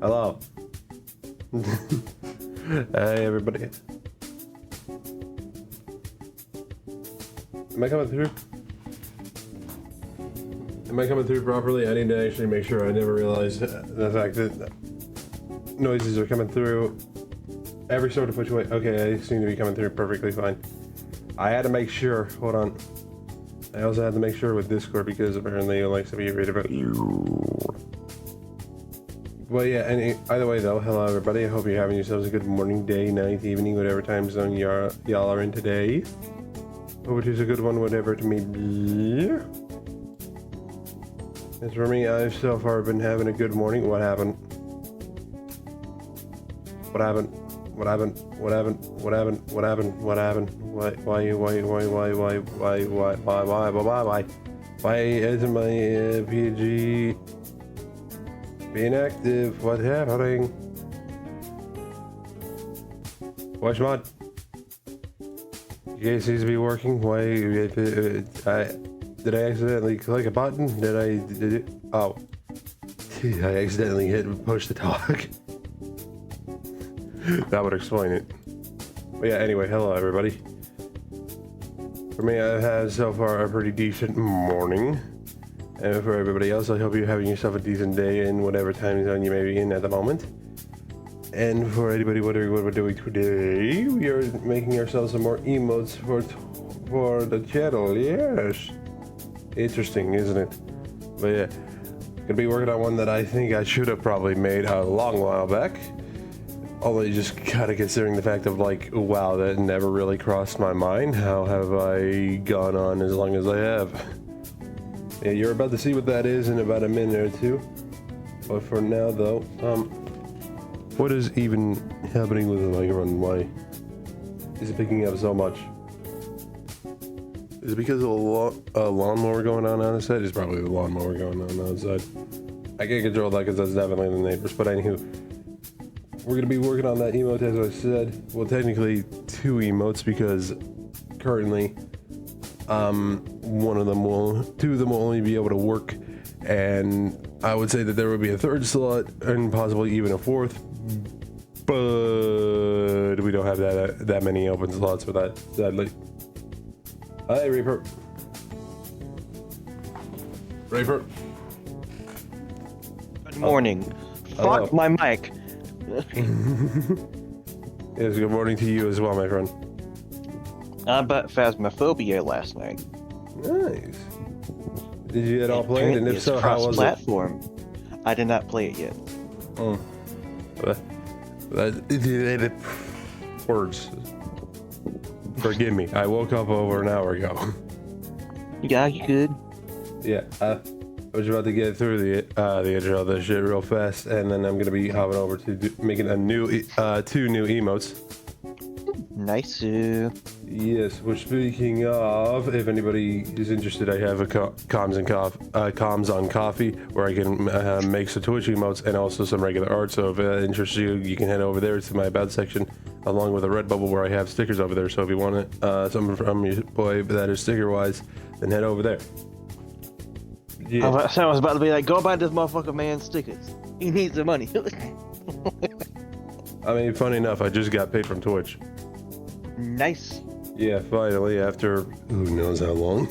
Hello. Hey, everybody. Am I coming through? Am I coming through properly? I need to actually make sure. I never realized the fact that noises are coming through every sort of which way. Okay, I seem to be coming through perfectly fine. I had to make sure. Hold on. I also had to make sure with Discord because apparently it likes to be read about you. Well, yeah, either way though, hello everybody. I hope you're having yourselves a good morning, day, night, evening, whatever time zone y'all are in today. Hope it is a good one, whatever it may be. As for me, I've so far been having a good morning. What happened? What happened? What happened? What happened? What happened? What happened? What happened? Why isn't my PG being active? What's happening? Watch mod. You guys seems to be working. Why? Did I accidentally click a button? Did it? Oh. I accidentally hit push to talk. That would explain it. But yeah, anyway, hello everybody. For me, I've had so far a pretty decent morning. And for everybody else, I hope you're having yourself a decent day in whatever time zone you may be in at the moment. And for anybody wondering what we're doing today, we are making ourselves some more emotes for the channel. Yes. Interesting, isn't it? But yeah, gonna be working on one that I think I should have probably made a long while back. Although just kind of considering the fact of like, wow, that never really crossed my mind. How have I gone on as long as I have? Yeah, you're about to see what that is in about a minute or two. But for now though, what is even happening with the microphone? Why is it picking up so much? Is it because of a lawnmower going on the set? It's probably the lawnmower going on outside. I can't control that because that's definitely the neighbors. But anywho, we're going to be working on that emote as I said. Well, technically 2 emotes because currently 2 of them will only be able to work. And I would say that there would be a 3rd slot and possibly even a 4th. But we don't have that many open slots for that, sadly. Hi, Reaper. Reaper. Good morning. Hello. Fuck my mic. Yes, good morning to you as well, my friend. I bought Phasmophobia last night. Nice. Did you get all played? And if so, how was it? Platform. I did not play it yet. Oh. Words. Forgive me. I woke up over an hour ago. Yeah, you good? Yeah. I was about to get through the intro of this shit real fast, and then I'm gonna be hopping over to making a new 2 new emotes. Nice. Yes. Which, speaking of, if anybody is interested, I have a comms on coffee where I can make some Twitch emotes and also some regular art. So if it interests you, you can head over there to my about section, along with a Redbubble where I have stickers over there. So if you want it, something from your boy that is sticker wise, then head over there. Yeah. I was about to be like, go buy this motherfucker man stickers. He needs the money. I mean, funny enough, I just got paid from Twitch. Nice. Yeah, finally, after who knows how long.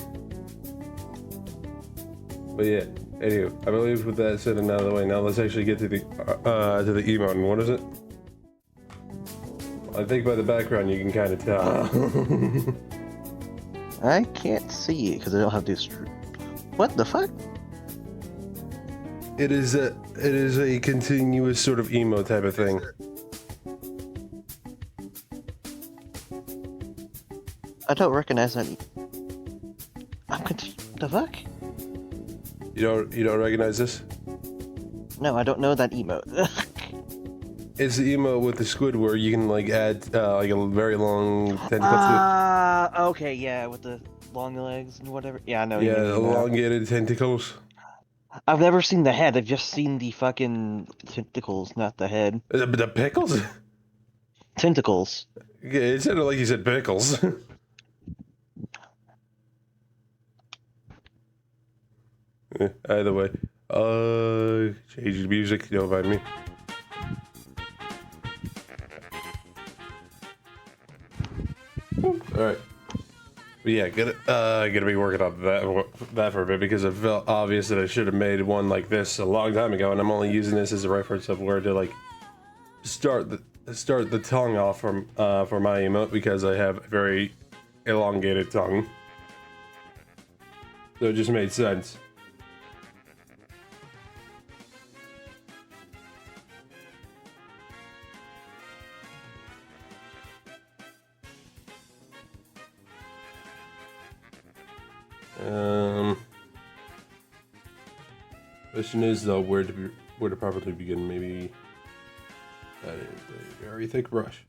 But yeah, anyway, I believe with that said and out of the way, now let's actually get to the emote. And what is it? I think by the background you can kind of tell. I can't see it because I don't have this. What the fuck? It is a continuous sort of emo type of thing. I don't recognize that. The fuck? You don't recognize this? No, I don't know that emote. It's the emote with the squid where you can like add like a very long tentacle. Okay, yeah, with the long legs and whatever. Yeah, I know. Yeah, elongated tentacles. I've never seen the head. I've just seen the fucking tentacles, not the head. The pickles? Tentacles. It sounded like you said pickles. Either way. Change the music, don't mind me. Alright. But yeah, gonna be working on that for a bit because it felt obvious that I should have made one like this a long time ago, and I'm only using this as a reference of where to like start the tongue off from for my emote because I have a very elongated tongue. So it just made sense. Question is though where to properly begin. Maybe that is a very thick brush.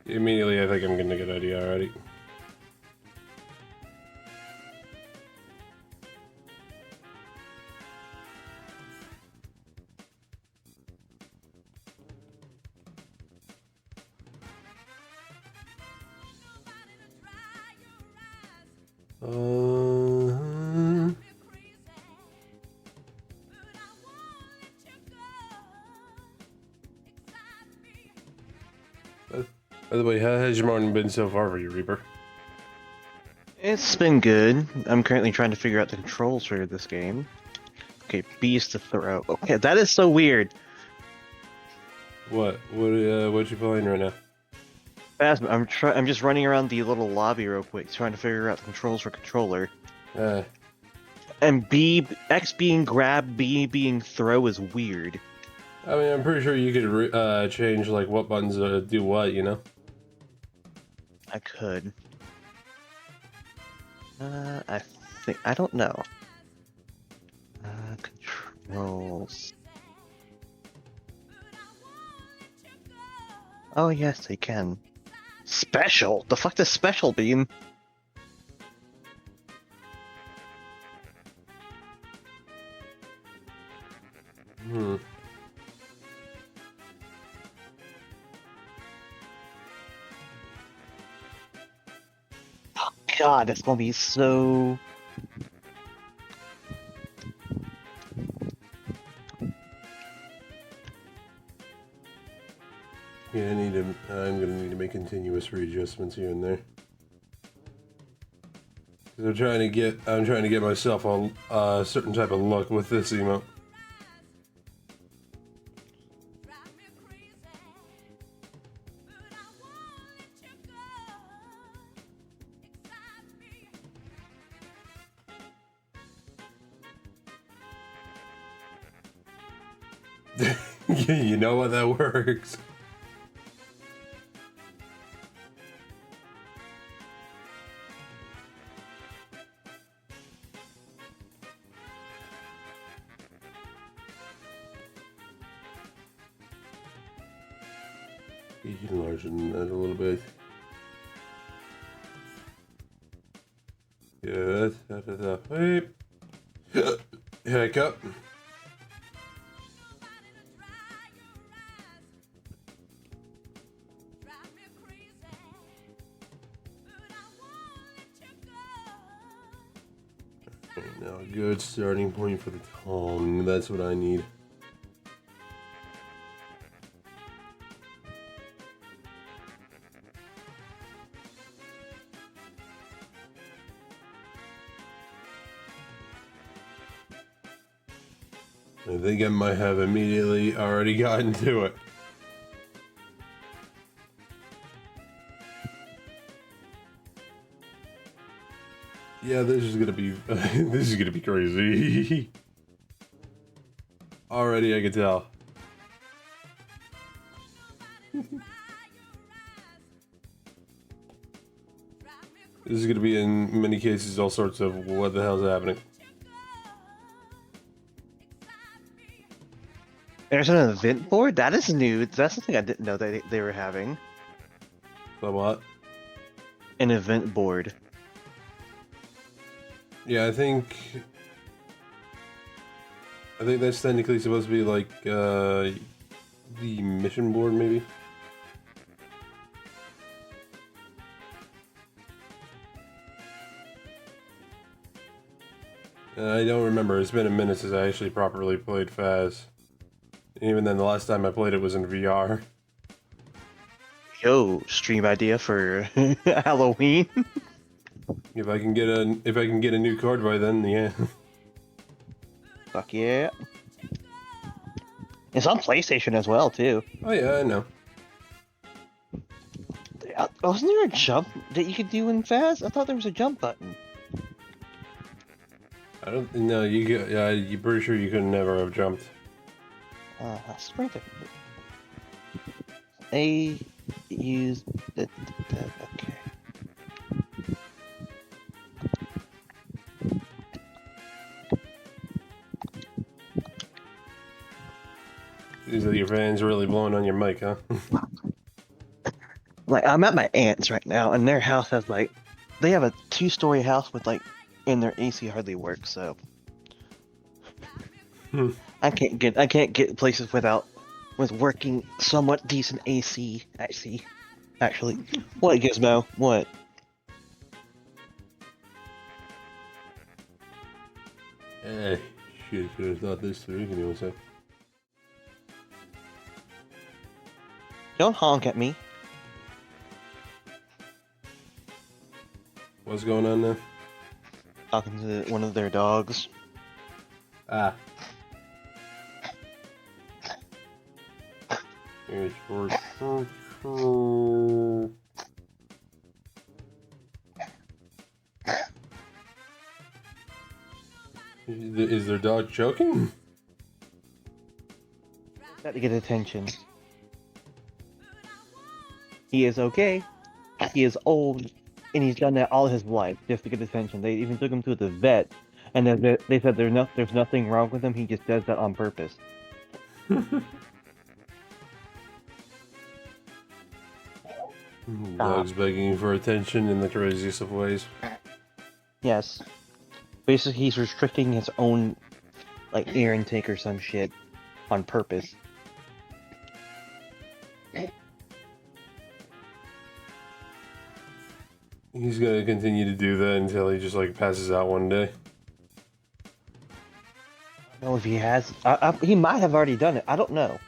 Immediately, I think I'm getting a good idea already. By the way, how has your morning been so far for you, Reaper? It's been good. I'm currently trying to figure out the controls for this game. Okay, B is to throw. Okay, that is so weird. What you playing right now? Phasma, I'm just running around the little lobby real quick, trying to figure out the controls for controller. And X being grab, B being throw is weird. I mean, I'm pretty sure you could change like what buttons do what, you know? I could. I don't know. Controls. Oh yes, they can. Special? The fuck does special mean? Oh god, it's gonna be so... Yeah, I'm gonna need to make continuous readjustments here and there. Cause I'm trying to get myself a certain type of look with this emote. You know what that works. You can enlarge that a little bit. Good. Wait. Hiccup. Now a good starting point for the tongue. That's what I need. I think I might have immediately already gotten to it. Yeah, this is gonna be this is gonna be crazy. Already, I can tell. This is gonna be in many cases all sorts of what the hell's happening. There's an event board? That is new. That's something I didn't know they were having. So what? An event board. Yeah, I think that's technically supposed to be like the mission board, maybe. I don't remember. It's been a minute since I actually properly played Faz. Even then, the last time I played it was in VR. Yo, stream idea for Halloween. If I can get a new card by then, yeah. Fuck yeah. It's on PlayStation as well, too. Oh yeah, I know. Wasn't there a jump that you could do in Faz? I thought there was a jump button. I don't know. You're pretty sure you could never have jumped. I swear to A use the okay. Seems like your fan's really blowing on your mic, huh? Like, I'm at my aunt's right now, and their house has like, they have a 2-story house with like, and their AC hardly works, so I can't get places with working somewhat decent AC. Actually, what, Gizmo? What? Hey, should have thought this through. Give me 1 sec. Don't honk at me. What's going on now? Talking to one of their dogs. Ah. Here's for Is their dog choking? Got to get attention. He is okay. He is old, and he's done that all his life just to get attention. They even took him to the vet, and they said there's nothing wrong with him. He just does that on purpose. Dog's begging you for attention in the craziest of ways. Yes. Basically, he's restricting his own, like, air intake or some shit on purpose. He's gonna continue to do that until he just like passes out one day. I don't know if he has. He might have already done it. I don't know.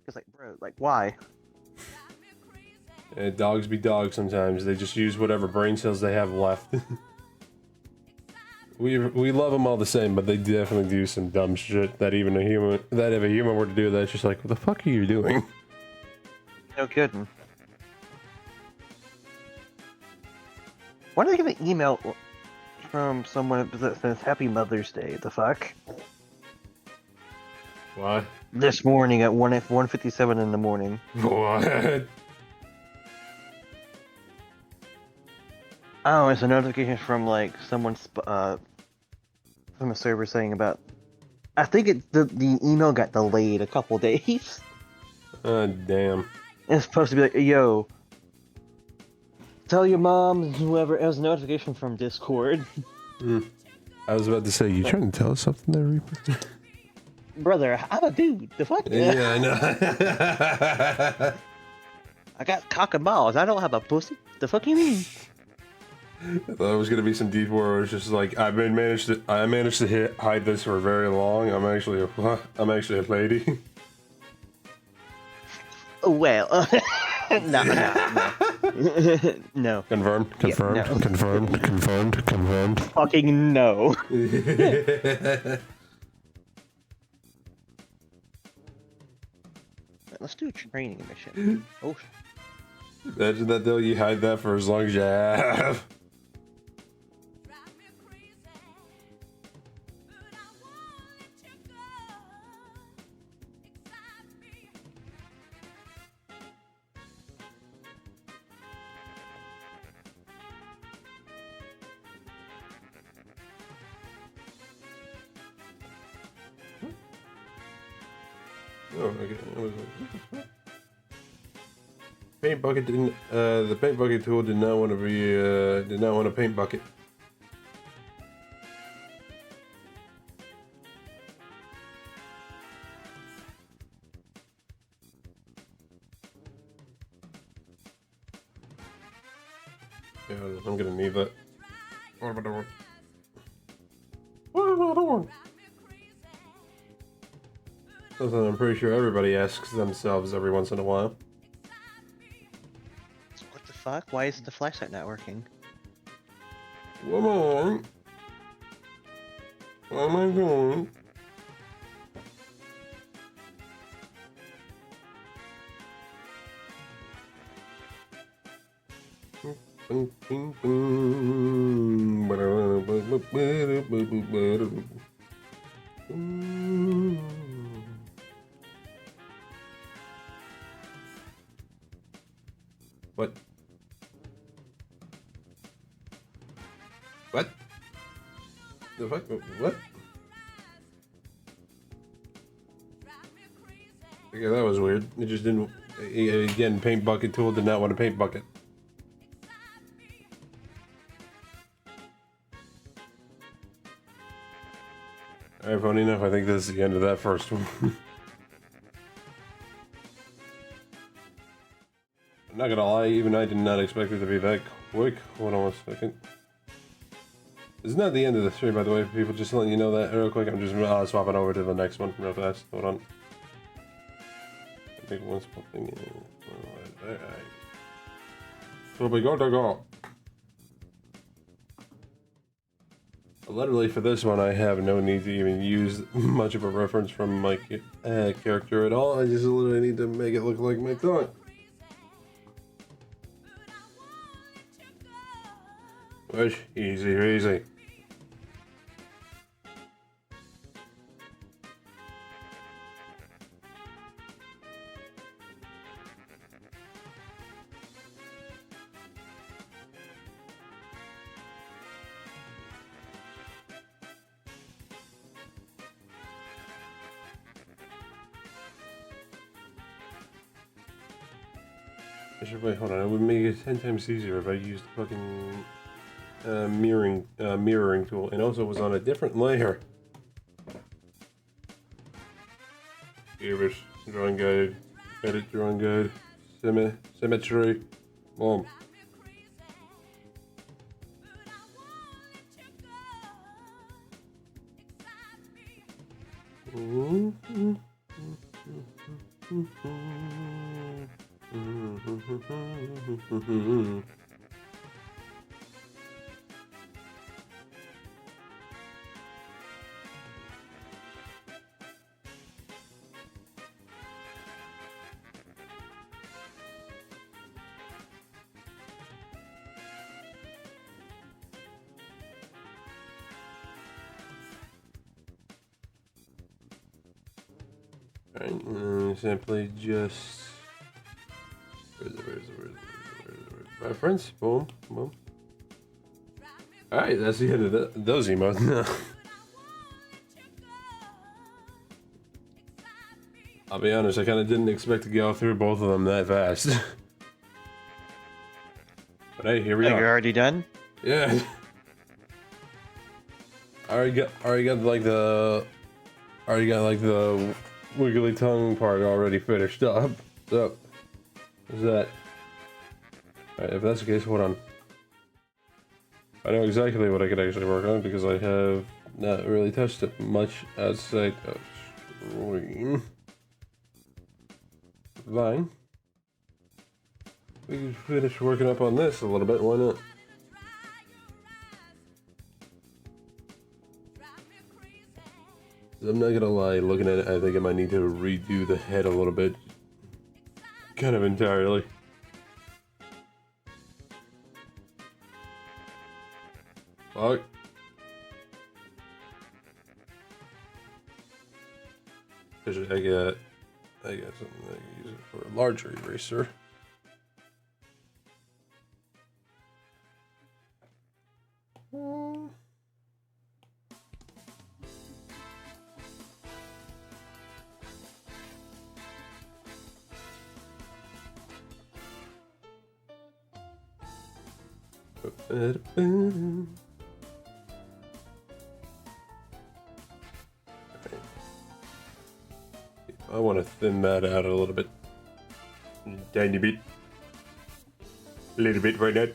It's like, bro, like, why? Dogs be dogs sometimes. They just use whatever brain cells they have left. We love them all the same, but they definitely do some dumb shit that even a human, that if a human were to do that, it's just like, what the fuck are you doing? No kidding. Why did I get an email from someone that says Happy Mother's Day? The fuck? What? This morning at 1:57 in the morning. What? Oh, it's a notification from like someone from a server saying about. I think the email got delayed a couple days. Damn. It's supposed to be like, yo, tell your mom and whoever. It was a notification from Discord. I was about to say, you trying to tell us something there, Reaper? Brother, I'm a dude. The fuck? Yeah, I know. I got cock and balls. I don't have a pussy. The fuck you mean? I thought it was gonna be some deep war where it's just like I managed to hide this for very long. I'm actually a lady. Well, no. No. Confirmed. Yeah, no. Confirmed. Fucking no. Let's do a training mission. Oh. Imagine that though. You hide that for as long as you have. Oh, okay. I was like, paint bucket didn't. The paint bucket tool did not want to be. Did not want a paint bucket. Yeah, I'm gonna need that. What am I doing? What am I doing? Something I'm pretty sure everybody asks themselves every once in a while. What the fuck? Why isn't the flashlight not working? Woman, what am I doing? What? What? The fuck? What? Okay, that was weird. It just didn't. Again, paint bucket tool did not want a paint bucket. Alright, funny enough, I think this is the end of that first one. I'm not gonna lie, even I did not expect it to be that quick. Hold on one second. It's not the end of the stream, by the way, people. Just letting you know that real quick. I'm just swapping over to the next one real fast. Hold on. I think one small thing. Alright. So we go to go. Literally, for this one, I have no need to even use much of a reference from my character at all. I just literally need to make it look like my tongue. Which, easy, easy. Wait, hold on. It would make it 10 times easier if I used the fucking mirroring tool, and also was on a different layer. Here, drawing guide, edit drawing guide, symmetry, boom. Alright, simply just where's it? Reference, boom, boom. Alright, that's the end of those emotes. I'll be honest, I kind of didn't expect to go through both of them that fast. But hey, here we are. You're already done? Yeah. Already got like the wiggly tongue part already finished up. So, is that? Alright, if that's the case, hold on. I know exactly what I could actually work on because I have not really touched it much outside of screen. Fine. We can finish working up on this a little bit, why not? I'm not gonna lie, looking at it, I think I might need to redo the head a little bit. Kind of entirely. Fuck. I got something I can use it for a larger eraser. I want to thin that out a little bit. Tiny bit. A little bit right now.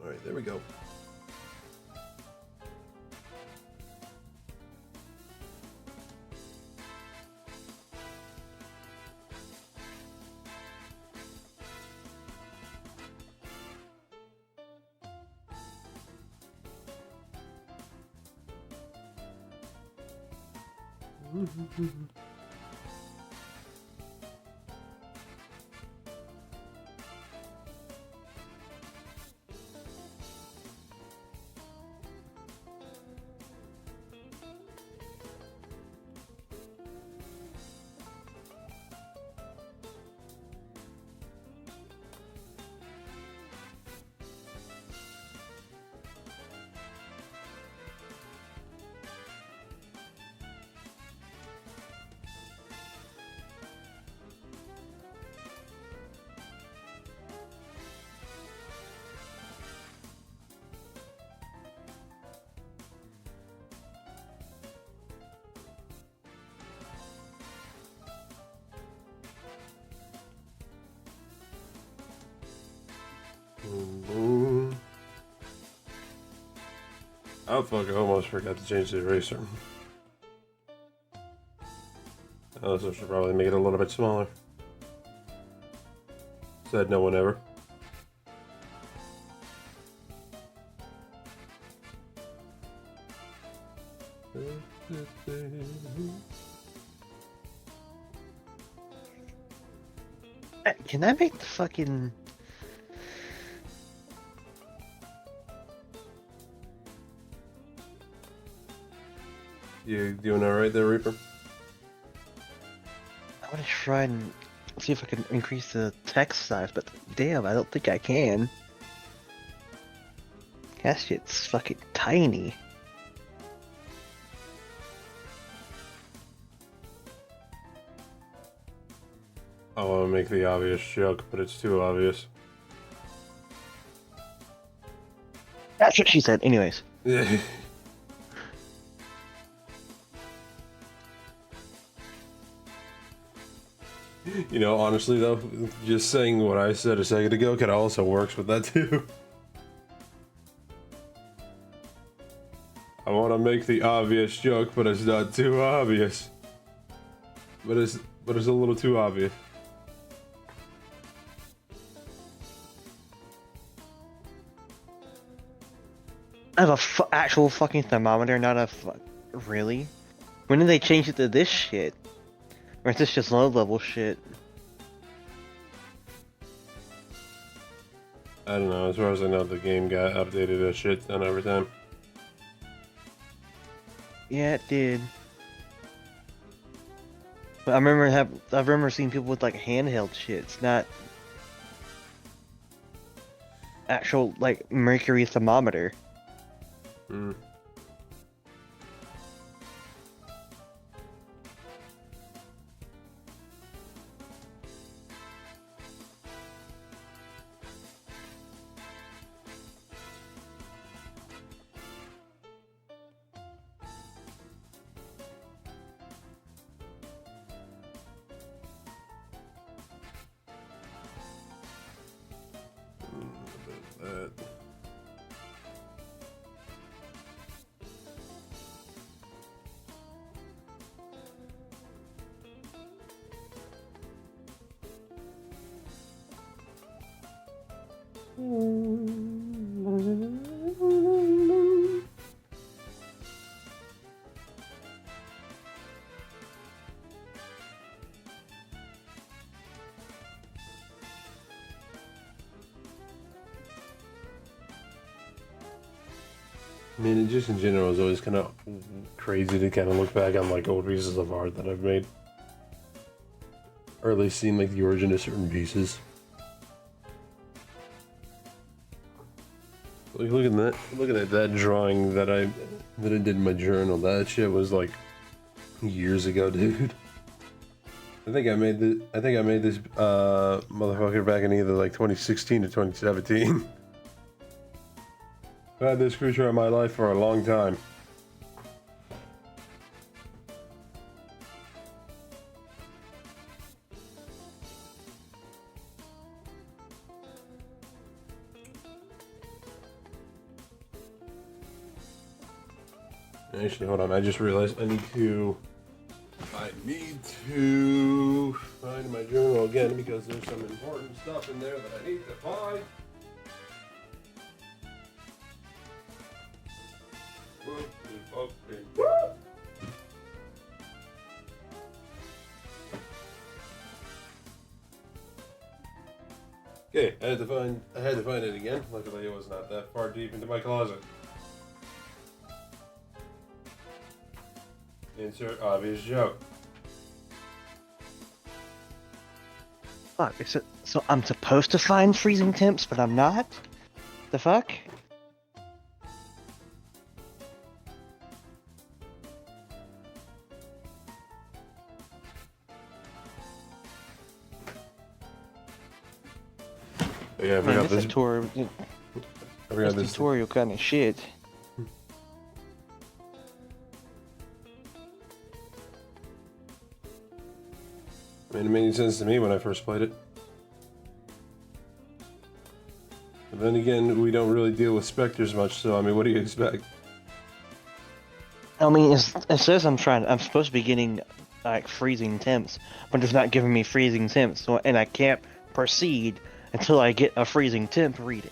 Alright, there we go. Oh fuck, I almost forgot to change the eraser. I also should probably make it a little bit smaller. Said no one ever. Can I make the fucking... You doing alright there, Reaper? I want to try and see if I can increase the text size, but damn, I don't think I can. That shit's fucking tiny. I want to make the obvious joke, but it's too obvious. That's what she said. Anyways. Yeah. You know, honestly though, just saying what I said a second ago kind of also works with that too. I want to make the obvious joke, but it's not too obvious. But it's a little too obvious. I have a actual fucking thermometer, not a really? When did they change it to this shit? Or is this just low level shit? I don't know, as far as I know, the game got updated a shit ton every time. Yeah, it did. But I remember seeing people with like handheld shit. It's not actual like mercury thermometer. Hmm. I mean, it just in general is always kind of crazy to kind of look back on like old pieces of art that I've made, or at least seen like the origin of certain pieces. Like looking at that drawing that I did in my journal. That shit was like years ago, dude. I think I made this motherfucker back in either like 2016 or 2017. I've had this creature in my life for a long time. Actually, hold on. I just realized I need to find my journal again because there's some important stuff in there that I need to find. Okay, I had to find it again. Luckily, it was not that far deep into my closet. Insert obvious joke. Fuck, so I'm supposed to find freezing temps, but I'm not? The fuck? Yeah, I forgot this. This tutorial kind of shit. I mean, it made sense to me when I first played it. But then again, we don't really deal with specters much, so I mean, what do you expect? I mean, it says I'm supposed to be getting like freezing temps, but it's not giving me freezing temps, so and I can't proceed until I get a freezing temp reading.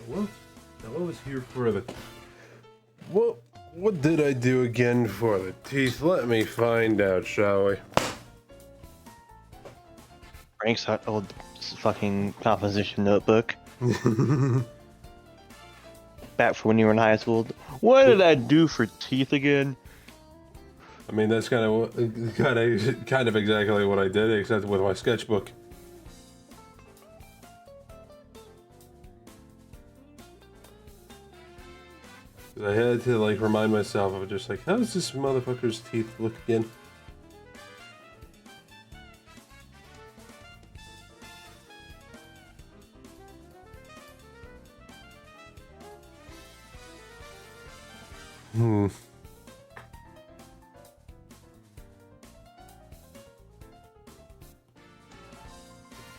What was here for the... What did I do again for the teeth? Let me find out, shall we? Frank's old fucking composition notebook. Back for when you were in high school. What did I do for teeth again? I mean, that's kind of exactly what I did, except with my sketchbook. I had to like remind myself of just like, how does this motherfucker's teeth look again?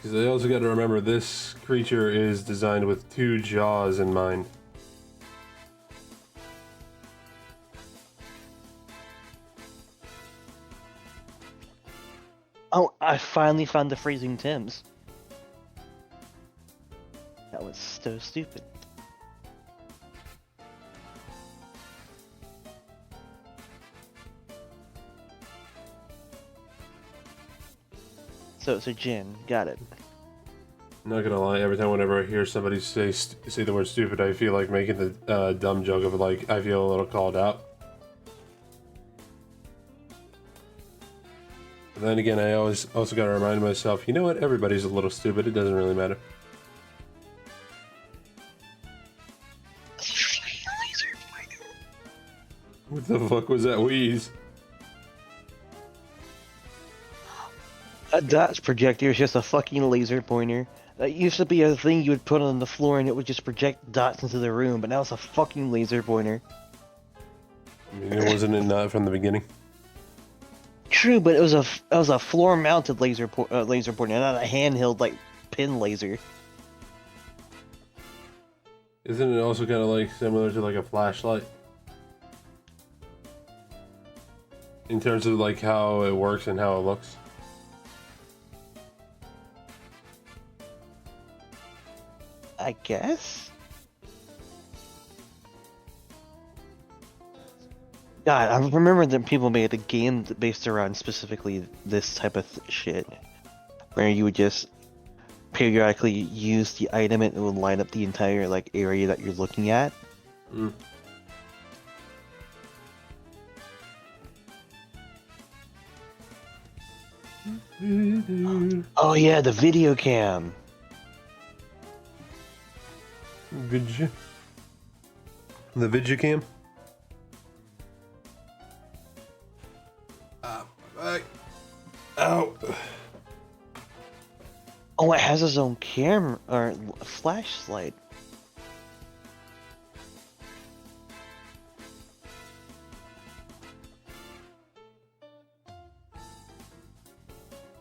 Because I also got to remember this creature is designed with 2 jaws in mind. Oh, I finally found the freezing temps. That was so stupid. So Jin, got it. I'm not gonna lie, every time whenever I hear somebody say the word stupid, I feel like making the dumb joke of like, I feel a little called out. But then again, I also gotta remind myself, you know what, everybody's a little stupid, it doesn't really matter. What the fuck was that wheeze? A dots projector is just a fucking laser pointer. That used to be a thing you would put on the floor and it would just project dots into the room, but now it's a fucking laser pointer. I mean, it wasn't not from the beginning. True, but it was a floor-mounted laser pointer, not a handheld like pin laser. Isn't it also kind of like similar to like a flashlight? In terms of like how it works and how it looks? I guess? God, I remember that people made a game based around specifically this type of shit, where you would just periodically use the item and it would light up the entire like area that you're looking at. Mm. Oh yeah, the video cam. The Vidjacam? Ow. Oh, it has its own camera or flashlight.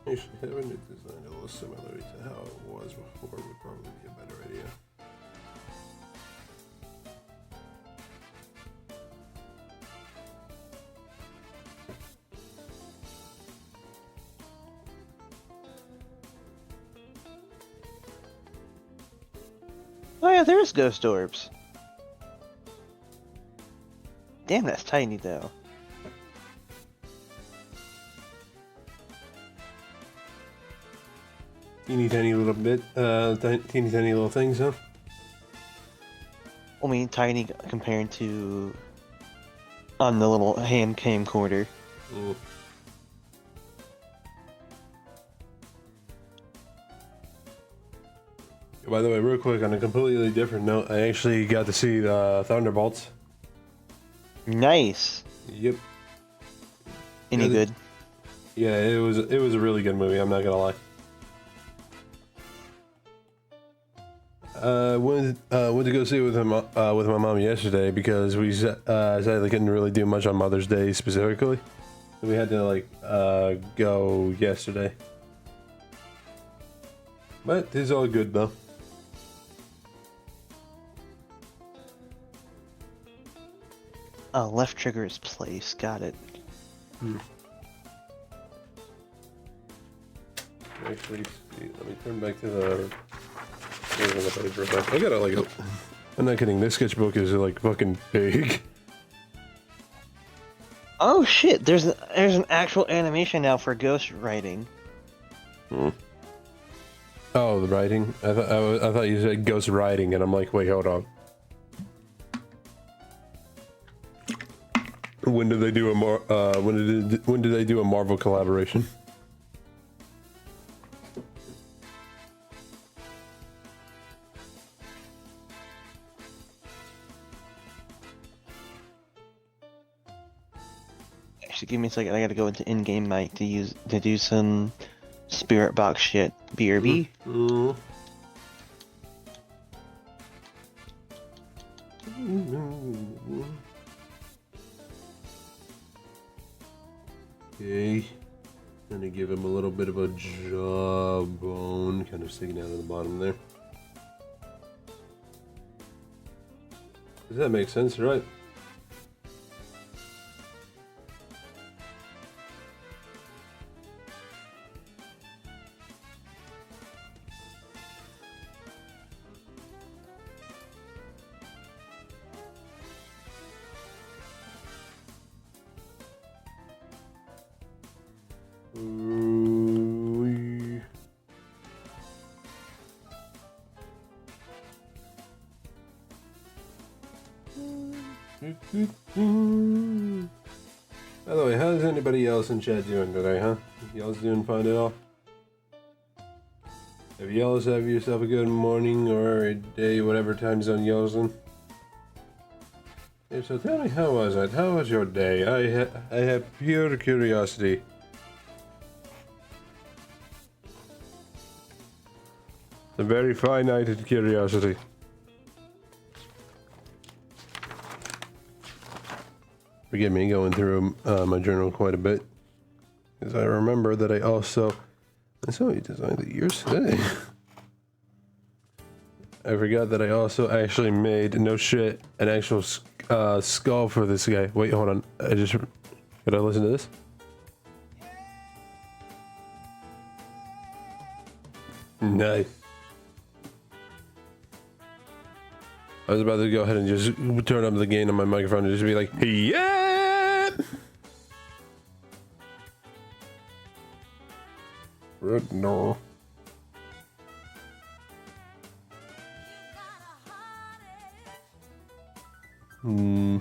Actually, having it designed a little similar to how it was before would probably be a better idea. Oh yeah, there's ghost orbs. Damn, that's tiny though. Teeny tiny little bit, teeny tiny little things, huh? I mean, tiny compared to on the little hand camcorder. Mm. By the way, real quick, on a completely different note, I actually got to see the Thunderbolts. Nice. Yep. Any good? Yeah, it was a really good movie. I'm not gonna lie. Went to go see it with my mom yesterday because we sadly couldn't really do much on Mother's Day specifically. We had to like go yesterday, but it's all good though. Oh, left trigger is place. Got it. Actually, let me turn back to the page real quick. I gotta like. I'm not kidding. This sketchbook is like fucking big. Oh shit! There's an actual animation now for ghost writing. Hmm. Oh, the writing. I thought you said ghost writing, and I'm like, wait, hold on. When did they do a when did they do a Marvel collaboration? Actually, give me a second. I gotta go into in-game mic to do some spirit box shit. BRB. Okay, gonna give him a little bit of a jawbone, kind of sticking out of the bottom there. Does that make sense, right? By the way, how's anybody else in chat doing today, huh? Y'all's doing fine at all? If y'all's have yourself a good morning or a day, whatever time zone y'all's in. Hey, so tell me, how was it? How was your day? I have pure curiosity. A very finite curiosity. Forgive me going through my journal quite a bit, because I remember that I saw you designed the ears today. I forgot that I also actually made, no shit, an actual skull for this guy. Wait, hold on. Could I listen to this? Nice. I was about to go ahead and just turn up the gain on my microphone and just be like, yeah. No. Hmm.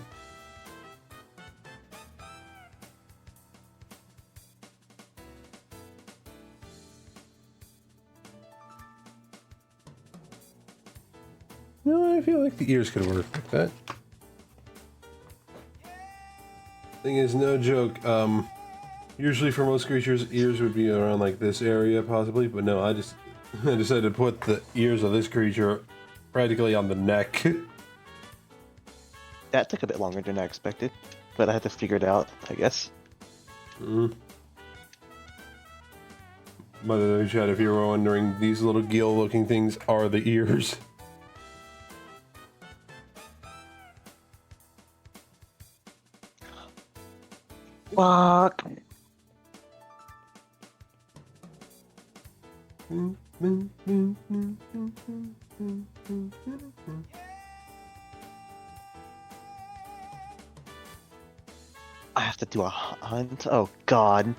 No, I feel like the ears could work like that. Thing is, no joke. Usually for most creatures, ears would be around like this area, possibly. But no, I decided to put the ears of this creature practically on the neck. That took a bit longer than I expected, but I had to figure it out, I guess. Mm. By the way, chat, if you were wondering, these little gill-looking things are the ears. Fuck. I have to do a hunt? Oh, God.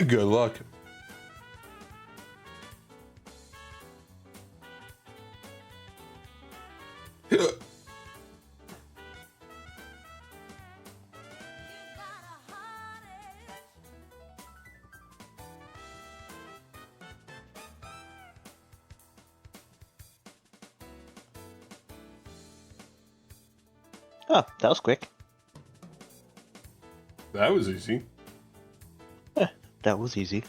Good luck. Oh, that was quick. That was easy. That was easy.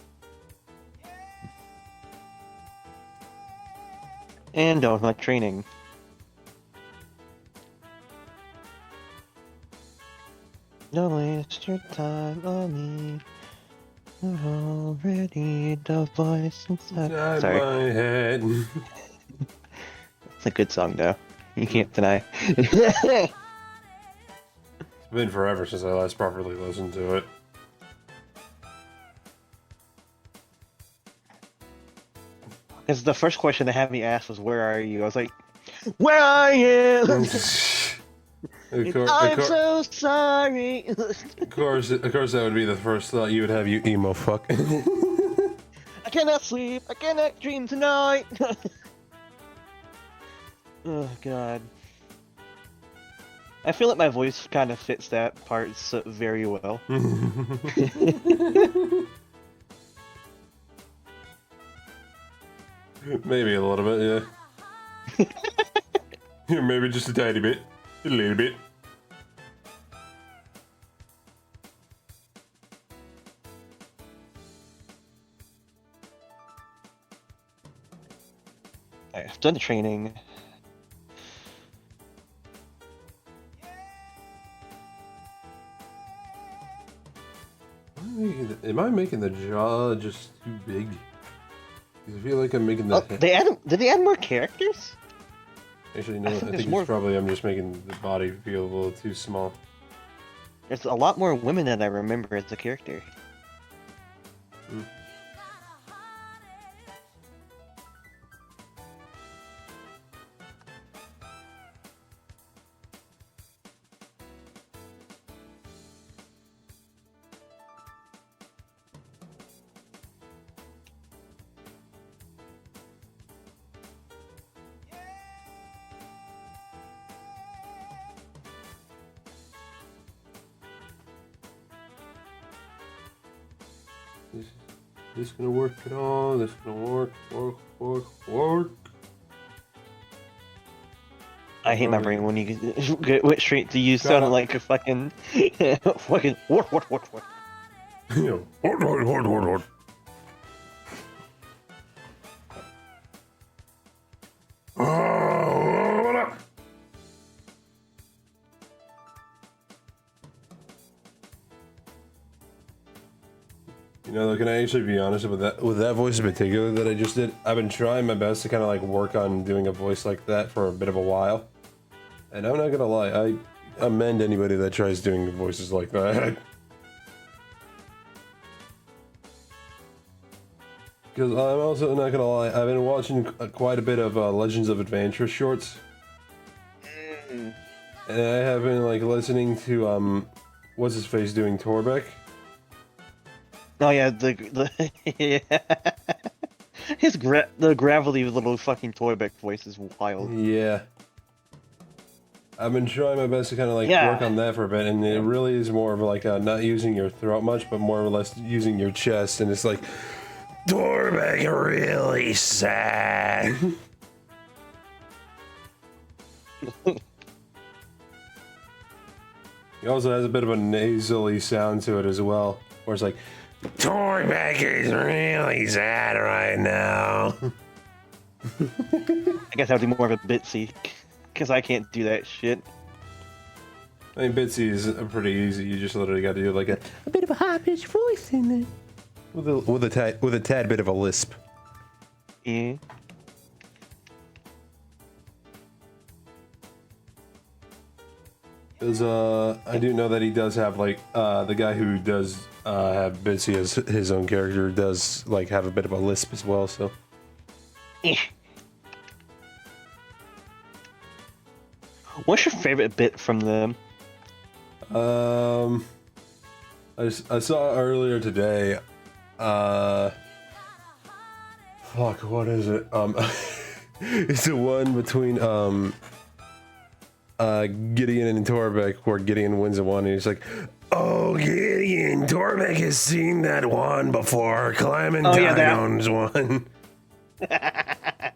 And done with my training. Don't waste your time on me. I've already the voice inside. Inside Sorry, my head. it's a good song though. You can't deny. It's been forever since I last properly listened to it. Because the first question they had me ask was, "Where are you?" I was like, "Where are you?" I'm so sorry. Of course, that would be the first thought you would have, you emo fuck. I cannot sleep. I cannot dream tonight. Oh God. I feel like my voice kind of fits that part so very well. Maybe a little bit, yeah. Maybe just a tiny bit. A little bit. Alright, I've done the training. Am I making the jaw just too big? I feel like I'm making the head. Did they add more characters? Actually, no, I think there's it's more. probably I'm just making the body feel a little too small. There's a lot more women than I remember as a character. Mm. This gonna work at all? This gonna work? I hate my brain when you went straight to you sounding like a fucking fucking what. Yeah. What? You know, can I actually be honest with that voice in particular that I just did? I've been trying my best to kind of like work on doing a voice like that for a bit of a while, and I'm not gonna lie, I amend anybody that tries doing voices like that. Because I'm also not gonna lie, I've been watching quite a bit of Legends of Adventure shorts. Mm. And I have been, like, listening to, what's his face doing Torbeck? Oh yeah, the yeah. The gravelly little fucking Toyback voice is wild. Yeah. I've been trying my best to kind of, like, work on that for a bit, and it really is more of, like, not using your throat much, but more or less using your chest, and it's like, Torbeck really sad. He also has a bit of a nasally sound to it as well, where it's like, Torbeck is really sad right now. I guess I'll do more of a Bitsy, because I can't do that shit. I mean, Bitsy is pretty easy. You just literally got to do like a bit of a high-pitched voice in there, with a tad bit of a lisp. Yeah. Because I do know that he does have like the guy who does have Bitsy as his own character does like have a bit of a lisp as well. So. What's your favorite bit from them? I saw earlier today. Fuck, what is it? It's the one between Gideon and Torbeck, where Gideon wins the one, and he's like, "Oh, Gideon, Torbeck has seen that one before. Clementine owns one.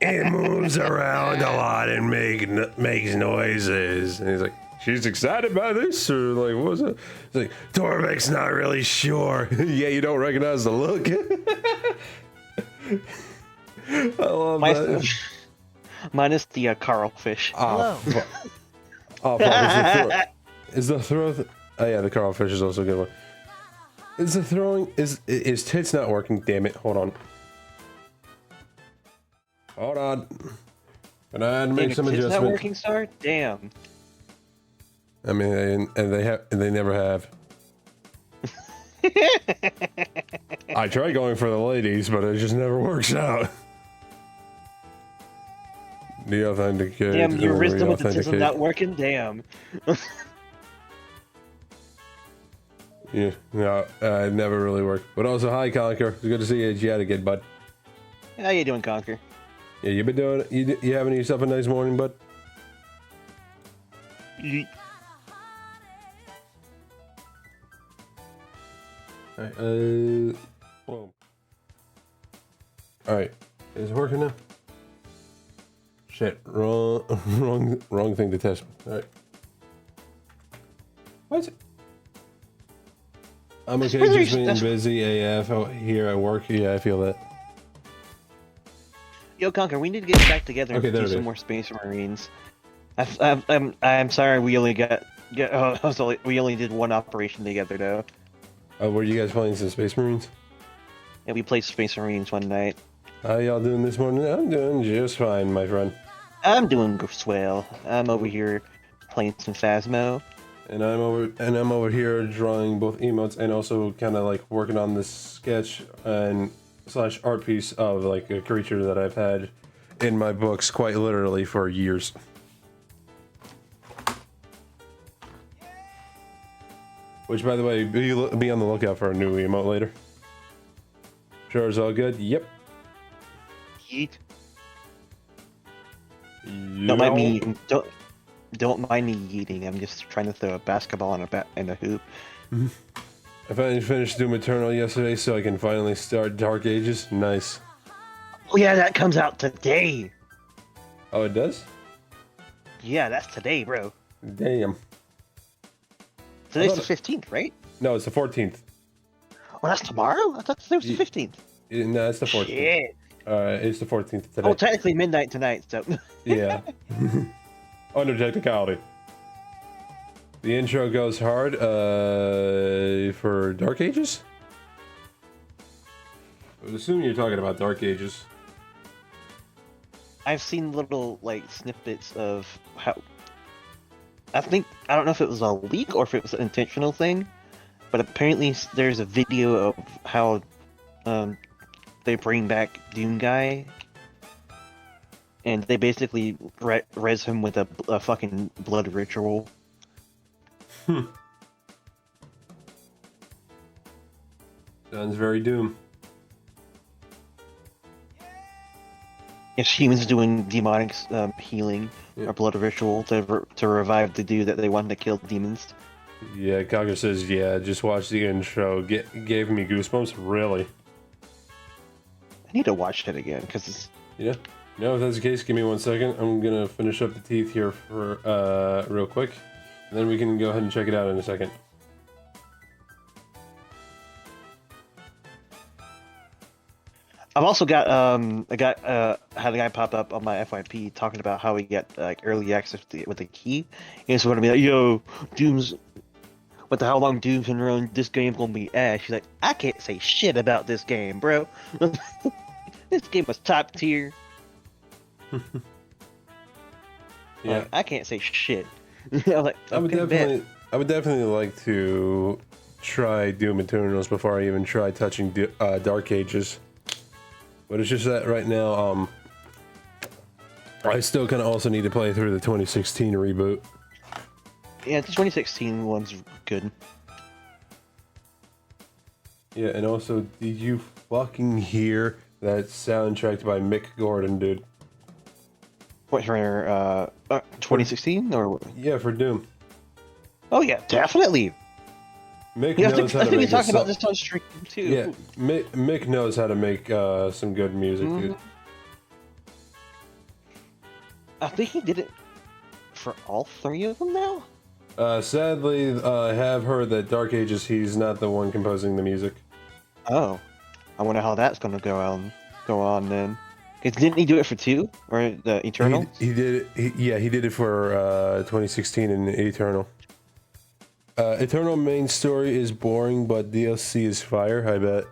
It moves around a lot and makes noises." And he's like, "She's excited by this?" Or like, what was it? It's like, Torbeck's not really sure. Yeah, you don't recognize the look. I love that. Minus the Carl fish. Oh, fuck. Oh, fuck. Is the throw? Oh yeah, the Carl fish is also a good one. Is the throwing? Is tits not working? Damn it! Hold on. Hold on. And I had to make some adjustments. Not working, Star? Damn. I mean, they never have. I try going for the ladies, but it just never works out. The authenticator. Damn, your wisdom with the system not working. Damn. Yeah, no, it never really worked. But also, hi Conquer. It's good to see you yet again, bud. How you doing, Conquer? Yeah, you been doing? You having yourself a nice morning, bud? Yeet. Alright, whoa. Alright, is it working now? Shit, wrong thing to test. Alright. What? I'm okay, just being busy AF out here at work. Yeah, I feel that. Yo, Conquer, we need to get back together and do some more Space Marines. I'm sorry we only we only did one operation together though. Were you guys playing some Space Marines? Yeah, we played Space Marines one night. How y'all doing this morning? I'm doing just fine, my friend. I'm doing swell. I'm over here playing some Phasmo. And I'm over here drawing both emotes and also kind of like working on this sketch and / art piece of like a creature that I've had in my books quite literally for years. Which, by the way, be on the lookout for a new emote later. Sure is all good. Yep. Yeet. Don't mind me. Don't mind me eating. I'm just trying to throw a basketball in a hoop. I finally finished Doom Eternal yesterday, so I can finally start Dark Ages. Nice. Oh yeah, that comes out today. Oh, it does? Yeah, that's today, bro. Damn. Today's the 15th, right? No, it's the 14th. Oh, that's tomorrow? I thought today was the 15th. No, it's the 14th. Shit. It's the 14th today. Oh, technically midnight tonight, so... Yeah. Under technicality. The intro goes hard, for Dark Ages? I would assume you're talking about Dark Ages. I've seen little, like, snippets of how... I don't know if it was a leak or if it was an intentional thing, but apparently there's a video of how, they bring back Doom Guy, and they basically res him with a fucking blood ritual. Sounds very Doom. It's humans doing demonic healing or blood ritual to revive the dude that they wanted to kill demons. Yeah, Kaga says, yeah, just watch the intro. Gave me goosebumps, really. I need to watch it again, because it's... Yeah. No, if that's the case, give me 1 second. I'm gonna finish up the teeth here for real quick. And then we can go ahead and check it out in a second. I've also got had a guy pop up on my FYP talking about how he got like early access with the key. He's going to be like, "Yo, Doom's, what the how long Doom's been around? This game's gonna be ass." She's like, "I can't say shit about this game, bro. This game was top tier." Yeah, like, I can't say shit. I was like, I would definitely like to try Doom Eternals before I even try touching Dark Ages. But it's just that right now, I still kind of also need to play through the 2016 reboot. Yeah, the 2016 one's good. Yeah, and also, did you fucking hear that soundtrack by Mick Gordon, dude? What, for 2016 or? Yeah, for Doom. Oh yeah, definitely. Mick Yeah, knows how I to think we make talked about this on stream too. Yeah, Mick knows how to make some good music, dude. I think he did it for all three of them now. Sadly, I have heard that Dark Ages, he's not the one composing the music. Oh, I wonder how that's gonna go on then. 'Cause didn't he do it for 2 or the Eternal? He did it. He did it for 2016 and Eternal. Eternal main story is boring, but DLC is fire. I bet.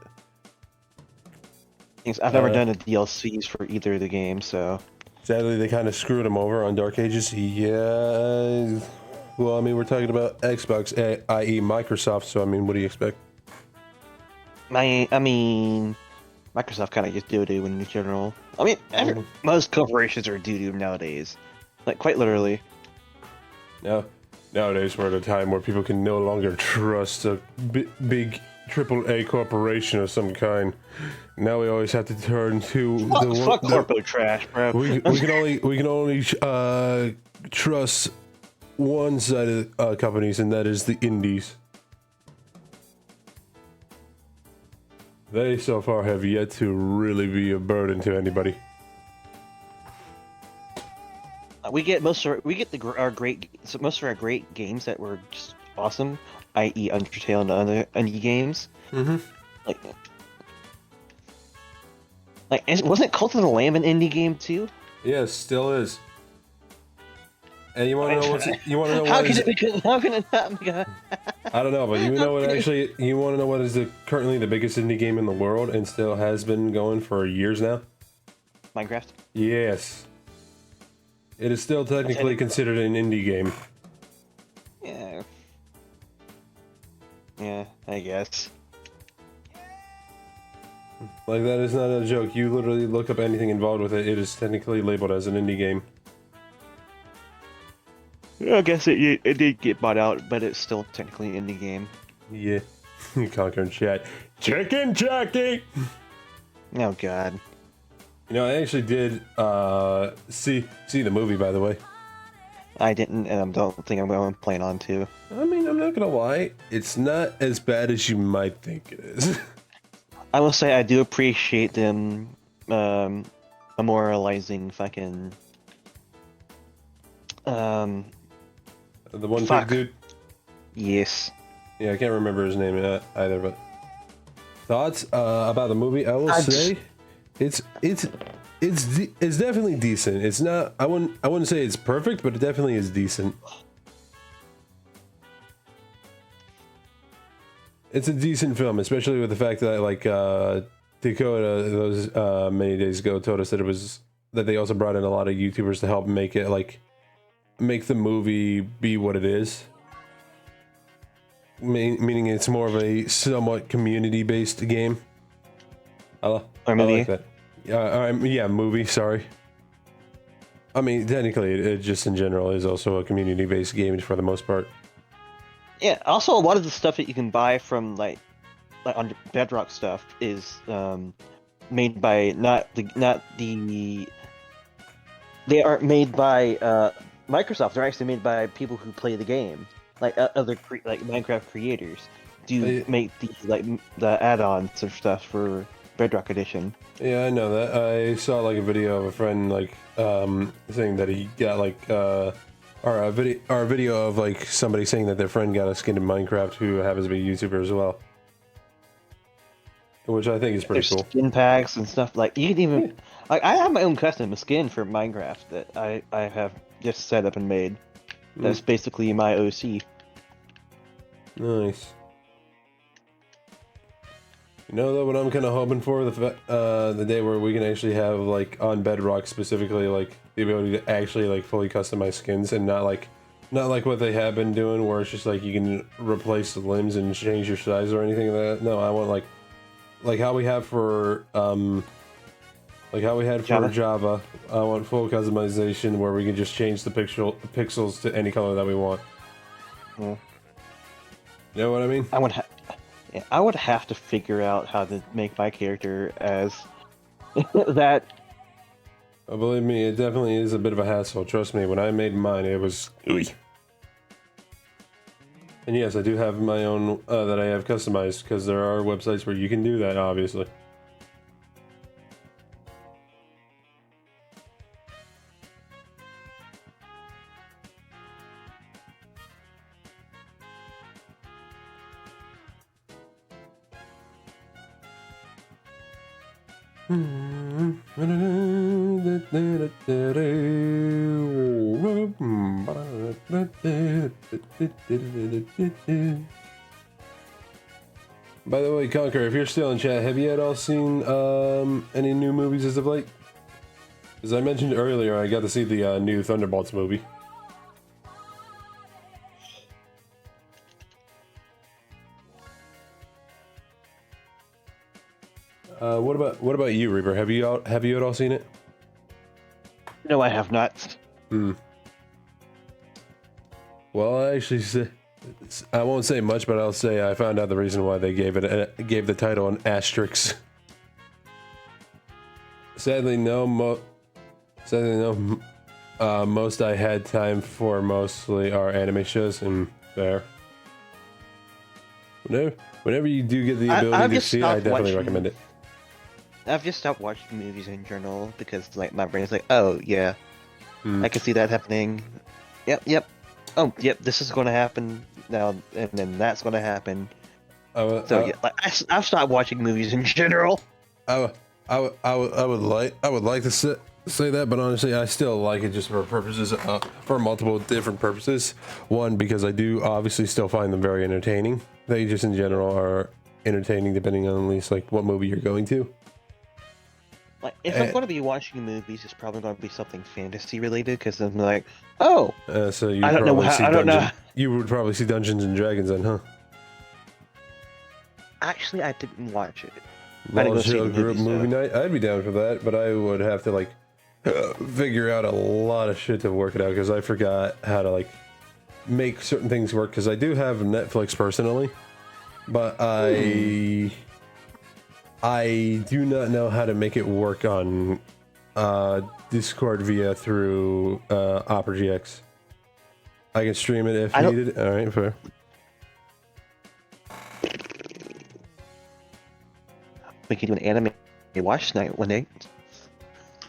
I've never done the DLCs for either of the games, so. Sadly, they kind of screwed him over on Dark Ages. Yeah. Well, I mean, we're talking about Xbox, i.e. Microsoft, so I mean, what do you expect? I mean, Microsoft kind of gets doo-doo in general. I mean, most corporations are doo-doo nowadays. Like, quite literally. Nowadays, we're at a time where people can no longer trust a big AAA corporation of some kind. Now we always have to turn to fuck corpo trash, bro. We can only trust one side of companies, and that is the indies. They so far have yet to really be a burden to anybody. We get most of our great games that were just awesome, i.e. Undertale and other indie games. Like wasn't Cult of the Lamb an indie game too? Yes, still is. And you want to know what? How can it not be? I don't know, but you know what? Actually, you want to know what is currently the biggest indie game in the world and still has been going for years now? Minecraft. Yes. It is still technically considered an indie game. Yeah. Yeah, I guess. Like, that is not a joke. You literally look up anything involved with it, it is technically labeled as an indie game. Yeah, I guess it did get bought out, but it's still technically an indie game. Yeah. Conquer in chat. Chicken Jackie! Oh god. You know, I actually did see the movie, by the way. I didn't, and I don't think I'm going to plan on to. I mean, I'm not gonna lie, it's not as bad as you might think it is. I will say I do appreciate them memorializing fucking The one big dude? Yes. Yeah, I can't remember his name either, but thoughts about the movie? I will say it's definitely decent. It's not, I wouldn't say it's perfect, but it definitely is decent. It's a decent film, especially with the fact that like Dakota those many days ago told us that they also brought in a lot of YouTubers to help make it make the movie be what it is. Meaning it's more of a somewhat community-based game. Hello? Or I movie. like that. Yeah, movie. Sorry. I mean, technically, it just in general is also a community-based game for the most part. Yeah. Also, a lot of the stuff that you can buy from like on Bedrock stuff is made by not the they aren't made by Microsoft. They're actually made by people who play the game, like like Minecraft creators do I, make the add-ons or stuff for Bedrock Edition. yeah, I know that. I saw like a video of a friend like saying that he got like or a video of like somebody saying that their friend got a skin in Minecraft who happens to be a YouTuber as well, which I think is pretty There's cool. skin packs and stuff like you can even Yeah. like I have my own custom skin for Minecraft that I have just set up and made. That's basically my OC. Nice. You know though, what I'm kind of hoping for the day where we can actually have like on Bedrock specifically like the ability to actually like fully customize skins and not like what they have been doing where it's just like you can replace the limbs and change your size or anything like that. No, I want like how we have for like how we had for Java. I want full customization where we can just change the pixels to any color that we want. Yeah. You know what I mean? I would have to figure out how to make my character as that. Oh, believe me, it definitely is a bit of a hassle. Trust me, when I made mine, it was ooey. And yes, I do have my own that I have customized because there are websites where you can do that, obviously. By the way, Conquer, if you're still in chat, have you at all seen any new movies as of late? As I mentioned earlier, I got to see the new Thunderbolts movie. What about you, Reaper? Have you at all seen it? No, I have not. Well, I won't say much, but I'll say I found out the reason why they gave the title an asterisk. Sadly, no. Most I had time for mostly are anime shows, and there. Whenever you do get the ability to see it, I definitely recommend it. I've just stopped watching movies in general because like my brain's like, oh yeah, I can see that happening. Yep. Oh, yep. This is going to happen now, and then that's going to happen. Yeah, like I've stopped watching movies in general. I would like to say that, but honestly, I still like it just for purposes for multiple different purposes. One, because I do obviously still find them very entertaining. They just in general are entertaining depending on at least like what movie you're going to. Like, if I'm going to be watching movies, it's probably going to be something fantasy related, because I'm like, oh, so you I don't know how, I don't know. You would probably see Dungeons and Dragons then, huh? Actually, I didn't watch it. Movie night. I'd be down for that, but I would have to like figure out a lot of shit to work it out because I forgot how to like make certain things work. Because I do have Netflix personally, but I do not know how to make it work on Discord through Opera GX. I can stream it if needed. All right, fair. We could do an anime watch night one day.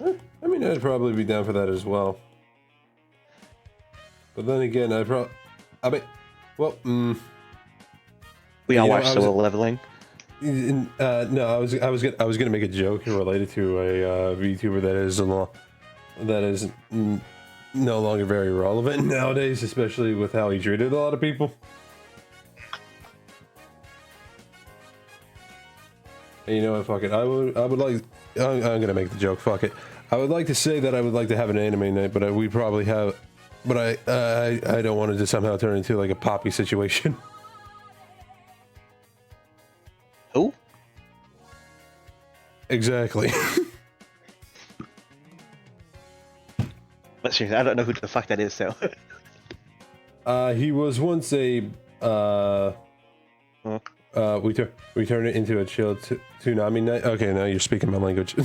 I mean, I'd probably be down for that as well. But then again, we all watched Solo Leveling. No, I was gonna make a joke related to a VTuber that is no longer very relevant nowadays, especially with how he treated a lot of people. And you know what? Fuck it. I would like. I'm gonna make the joke. Fuck it. I would like to say that I would like to have an anime night, but we probably have. But I don't want it to somehow turn into like a Poppy situation. Who? Exactly. But seriously, I don't know who the fuck that is, so. He was once a Huh? we turned it into a chill tsunami night. Okay, now you're speaking my language.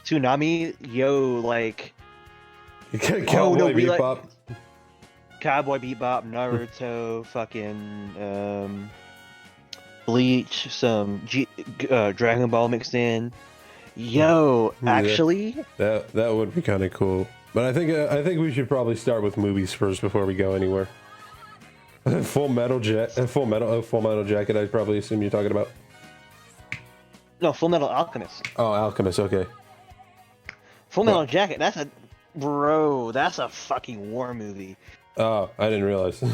Tsunami? Yo, like. Cowboy we like. Bebop. Cowboy Bebop, Naruto, fucking, Bleach, some Dragon Ball mixed in. Yo, actually. That would be kind of cool. But I think we should probably start with movies first before we go anywhere. Full Metal Jacket. I'd probably assume you're talking about. No, Full Metal Alchemist. Oh, Alchemist. Okay. Full Metal Jacket. That's a fucking war movie. Oh, I didn't realize.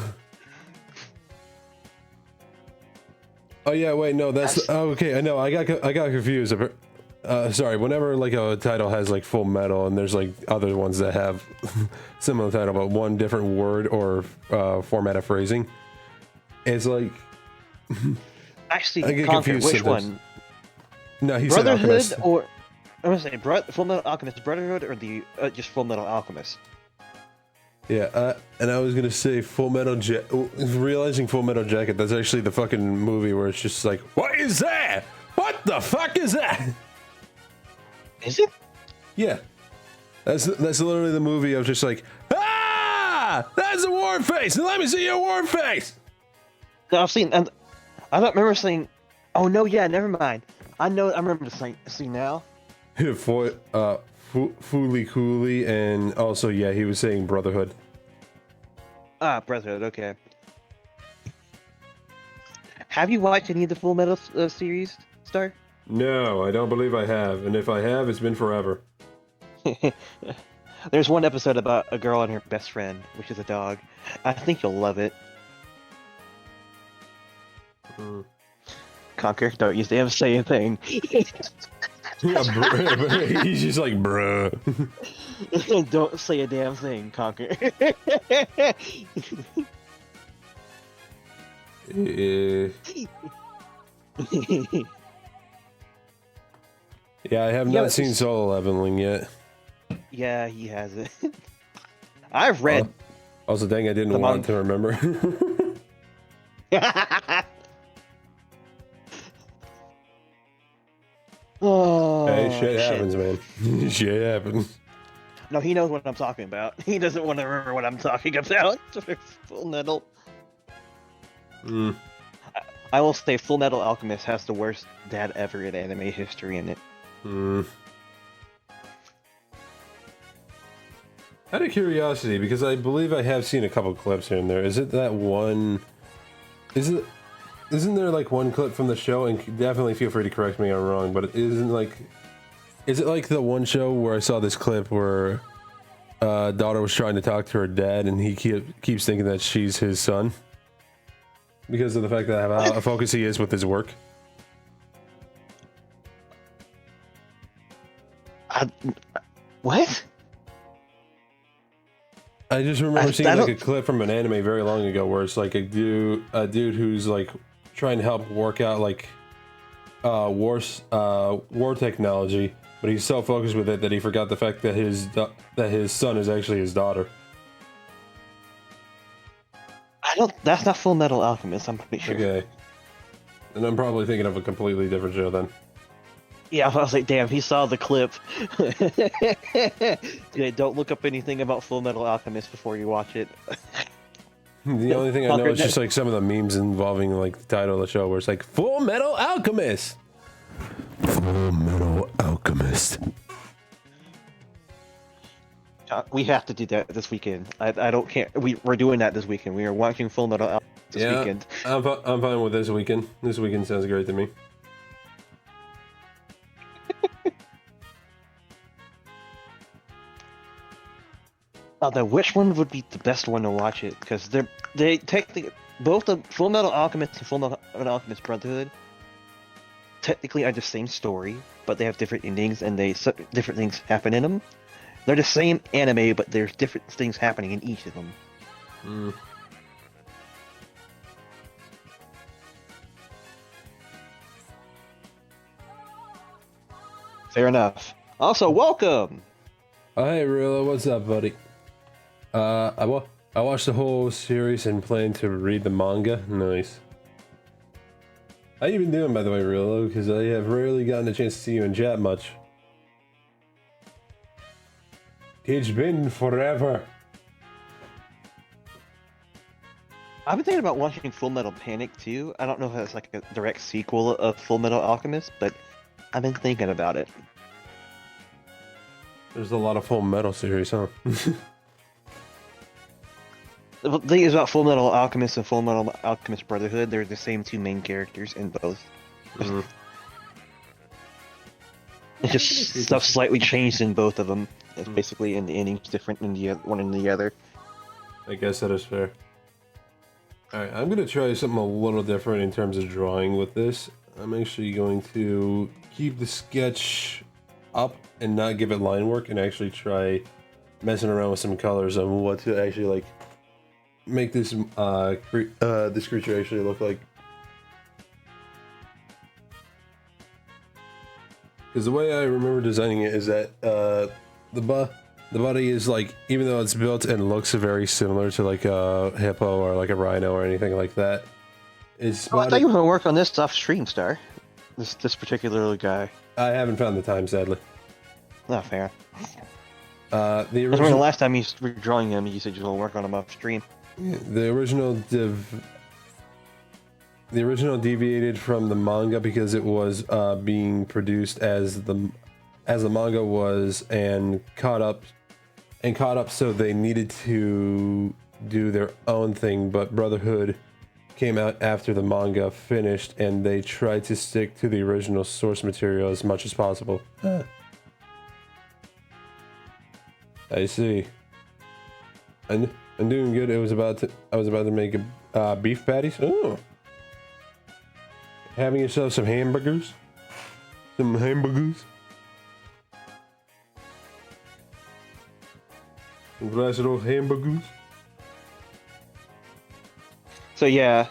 Oh yeah, wait, no, that's okay. I know, I got confused. Sorry. Whenever like a title has like Full Metal, and there's like other ones that have similar title but one different word or format of phrasing, it's like. Actually, I get Conquer, confused which sometimes. one? No, he said Brotherhood Alchemist. or I'm gonna say Full Metal Alchemist Brotherhood or the just Full Metal Alchemist. Yeah, and I was gonna say realizing Full Metal Jacket. That's actually the fucking movie where it's just like, what is that? What the fuck is that? Is it? Yeah, that's literally the movie of just like, that's a war face. Let me see your war face. No, I've seen, and I don't remember saying. Oh no, yeah, never mind. I remember the scene now. For Fooly Cooley, and also yeah, he was saying Brotherhood. Ah, Brotherhood. Okay. Have you watched any of the Full Metal series, Star? No, I don't believe I have, and if I have, it's been forever. There's one episode about a girl and her best friend, which is a dog. I think you'll love it. Conquer, don't you damn say anything. Yeah, he's just like, bruh. Don't say a damn thing, Conquer. Yeah, I have not seen Solo Leveling yet. Yeah, he has it. I've read. Also, dang, I didn't want to remember. Oh, hey, shit happens, man. Shit happens. No, he knows what I'm talking about. He doesn't want to remember what I'm talking about. Full Metal. I will say Full Metal Alchemist has the worst dad ever in anime history in it. Out of curiosity, because I believe I have seen a couple clips here and there. Is it that one? Isn't there like one clip from the show? And definitely feel free to correct me if I'm wrong. But is it like the one show where I saw this clip where daughter was trying to talk to her dad, and he keeps thinking that she's his son because of the fact that how focused he is with his work. What? I just remember seeing like a clip from an anime very long ago where it's like a dude who's like trying to help work out like war technology, but he's so focused with it that he forgot the fact that his son is actually his daughter. That's not Full Metal Alchemist, I'm pretty sure. Okay. And I'm probably thinking of a completely different show then. Yeah, I was like, damn, he saw the clip. Yeah, don't look up anything about Full Metal Alchemist before you watch it. The only thing I know is just like some of the memes involving like the title of the show where it's like Full Metal Alchemist. Full Metal Alchemist. We have to do that this weekend. I don't care. We're doing that this weekend. We are watching Full Metal Alchemist this weekend. I'm fine with this weekend. This weekend sounds great to me. Then which one would be the best one to watch it? Because they technically both the Full Metal Alchemist and Full Metal Alchemist Brotherhood technically are the same story, but they have different endings and different things happen in them. They're the same anime, but there's different things happening in each of them. Fair enough. Also, welcome. Hey, Rilla, what's up, buddy? I watched the whole series and plan to read the manga. Nice. How you been doing, by the way, Rilla? Because I have rarely gotten a chance to see you in chat much. It's been forever. I've been thinking about watching Full Metal Panic too. I don't know if that's like a direct sequel of Full Metal Alchemist, but I've been thinking about it. There's a lot of Full Metal series, huh? The thing is about Full Metal Alchemist and Full Metal Alchemist Brotherhood, they're the same two main characters in both. Mm. It's just stuff slightly changed in both of them. It's basically in the endings different in the one and the other. I guess that is fair. Alright, I'm gonna try something a little different in terms of drawing with this. I'm actually going to keep the sketch up and not give it line work and actually try messing around with some colors on what to actually like make this this creature actually look like. Because the way I remember designing it is that the body is like, even though it's built and looks very similar to like a hippo or like a rhino or anything like that, it's Oh, I thought you were gonna work on this off stream, Star. This particular guy. I haven't found the time, sadly. Not fair. The I remember the original, last time you were drawing him, you said you were gonna work on him off stream. the original deviated from the manga because it was being produced as the manga was and caught up, so they needed to do their own thing. But Brotherhood came out after the manga finished, and they tried to stick to the original source material as much as possible. I see. I'm doing good. I was about to make a beef patties. Oh, having yourself some hamburgers. Some hamburgers. Some glass of those hamburgers. So yeah.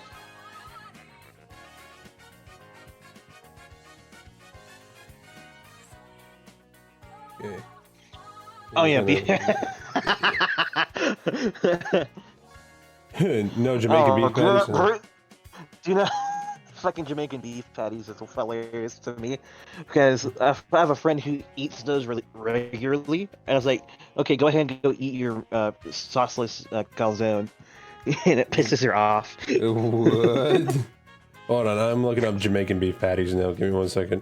Okay. Oh yeah, No Jamaican beef patties. No. Do you know fucking Jamaican beef patties is hilarious to me because I have a friend who eats those really regularly, and I was like, okay, go ahead and go eat your sauceless calzone, and it pisses her off. What? Hold on, I'm looking up Jamaican beef patties now. Give me 1 second,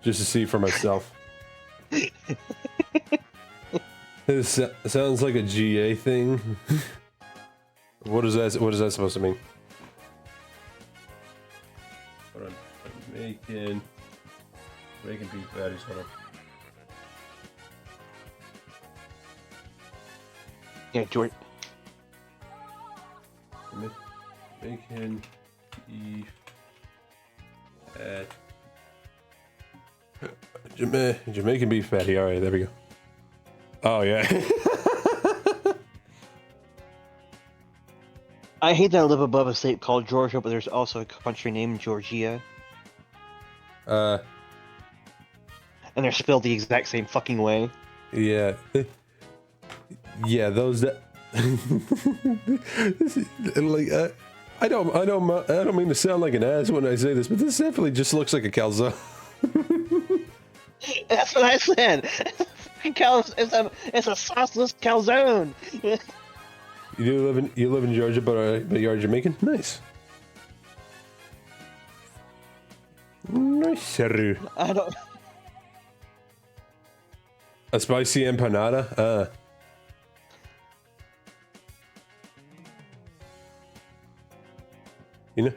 just to see for myself. This sounds like a GA thing. What is that? What is that supposed to mean? Hold on. Jamaican beef patties. Hold on. Yeah, George. Jamaican beef Jamaican beef patty. All right, there we go. Oh yeah. I hate that I live above a state called Georgia, but there's also a country named Georgia, and they're spelled the exact same fucking way. Yeah. Yeah, those that like I don't mean to sound like an ass when I say this, but this definitely just looks like a calzone. That's what I said. It's a sauceless calzone. You live in Georgia, but you're Jamaican. Nice. Nice, sir. I don't. A spicy empanada. You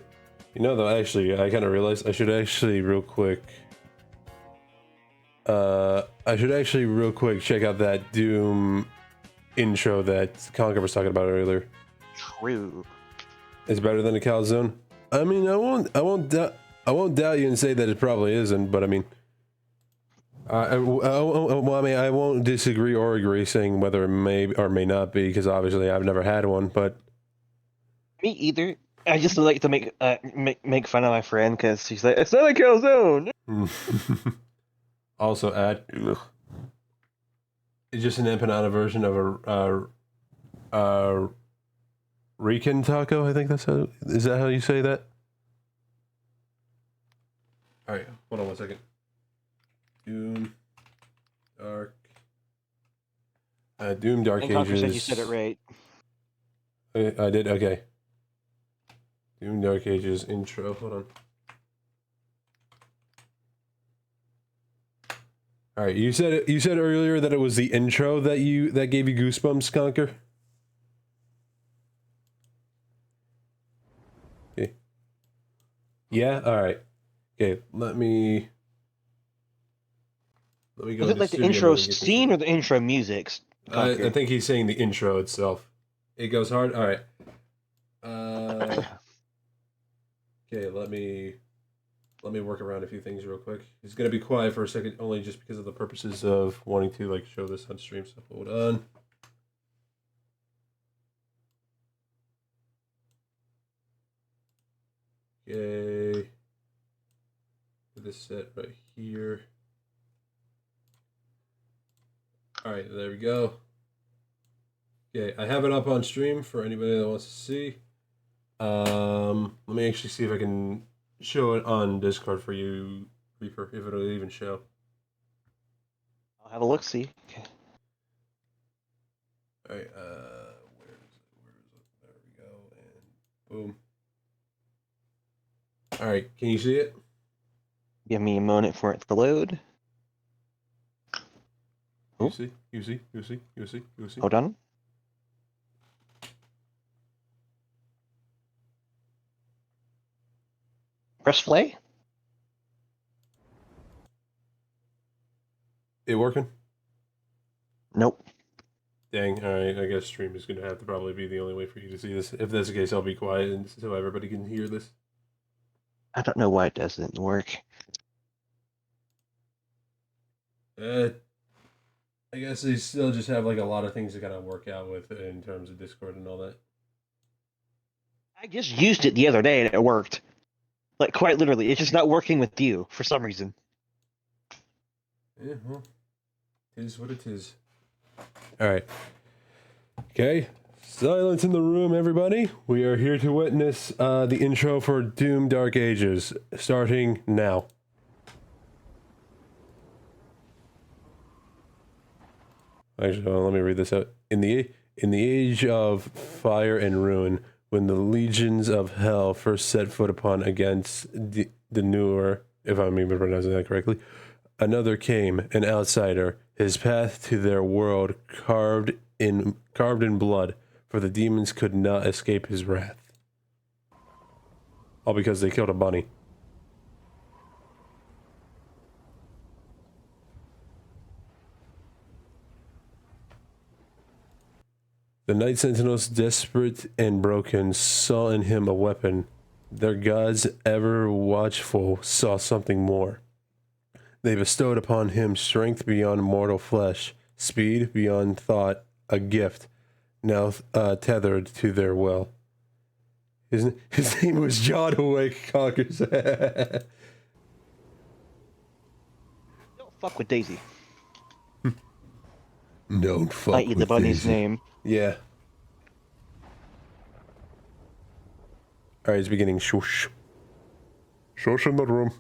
know though. Actually, I kind of realized I should actually real quick. I should actually real quick check out that Doom intro that Conker was talking about earlier. True. It's better than a calzone. I mean, I won't doubt you and say that it probably isn't, but I mean, I won't disagree or agree saying whether it may or may not be, because obviously I've never had one, but Me either. I just like to make fun of my friend because she's like, it's not a calzone. also add. It's just an empanada version of a Rican taco. I think that's how. Is that how you say that? All right, hold on one second. Doom Dark. Doom Dark And Conker Ages. said you said it right. I did. Okay. Doom Dark Ages intro. Hold on. All right, you said it. You said earlier that it was the intro that gave you goosebumps, Conker. Okay. Yeah. All right. Okay. Let me go. Was it like the intro scene or the intro music? I think he's saying the intro itself. It goes hard. All right. Okay. Let me work around a few things real quick. It's gonna be quiet for a second, only just because of the purposes of wanting to like show this on stream. So hold on. Okay. Put this set right here. All right, there we go. Okay, I have it up on stream for anybody that wants to see. Let me actually see if I can show it on Discord for you, Reaper, if it'll even show. I'll have a look. See. Okay. All right. Where is it? There we go. And boom. All right. Can you see it? Give me a moment for it to load. You see? You see? You see? You see? You see? Hold on. Press play. It working? Nope. Dang. All right. I guess stream is going to have to probably be the only way for you to see this. If that's the case, I'll be quiet and so everybody can hear this. I don't know why it doesn't work. I guess they still just have like a lot of things to kind of work out with in terms of Discord and all that. I just used it the other day and it worked. Like quite literally, it's just not working with you for some reason. Yeah, well, it is what it is. All right. Okay. Silence in the room, everybody. We are here to witness the intro for Doom Dark Ages, starting now. Actually, let me read this out. In the age of fire and ruin, when the legions of hell first set foot upon against the newer, if I'm even pronouncing that correctly, another came, an outsider, his path to their world carved in blood, for the demons could not escape his wrath. All because they killed a bunny. The Night Sentinels, desperate and broken, saw in him a weapon. Their gods, ever watchful, saw something more. They bestowed upon him strength beyond mortal flesh, speed beyond thought, a gift, now tethered to their will. His name was John Awake Conquers. Don't fuck with Daisy. Don't fuck I.e. with the bunny's Daisy. name. Yeah. Alright, it's beginning. Shush. Shush in the room.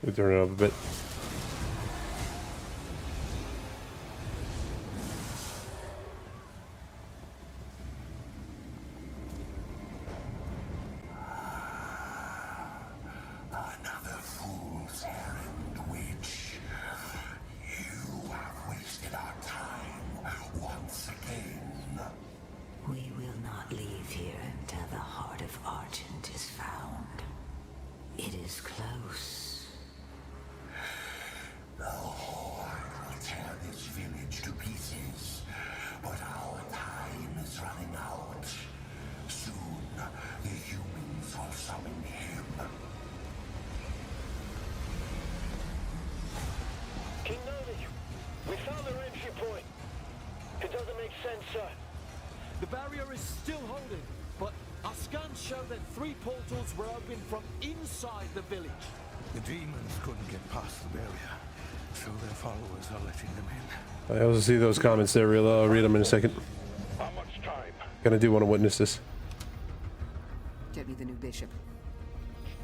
We'll turn it up a bit. Another fool's errand, witch. You have wasted our time once again. We will not leave here until the heart of Argent is found. is still holding, but our scans show that 3 portals were opened from inside the village. The demons couldn't get past the barrier, so their followers are letting them in. I also see those comments there, real. I'll read them in a second. How much time? I do want to witness this. Get me the new bishop.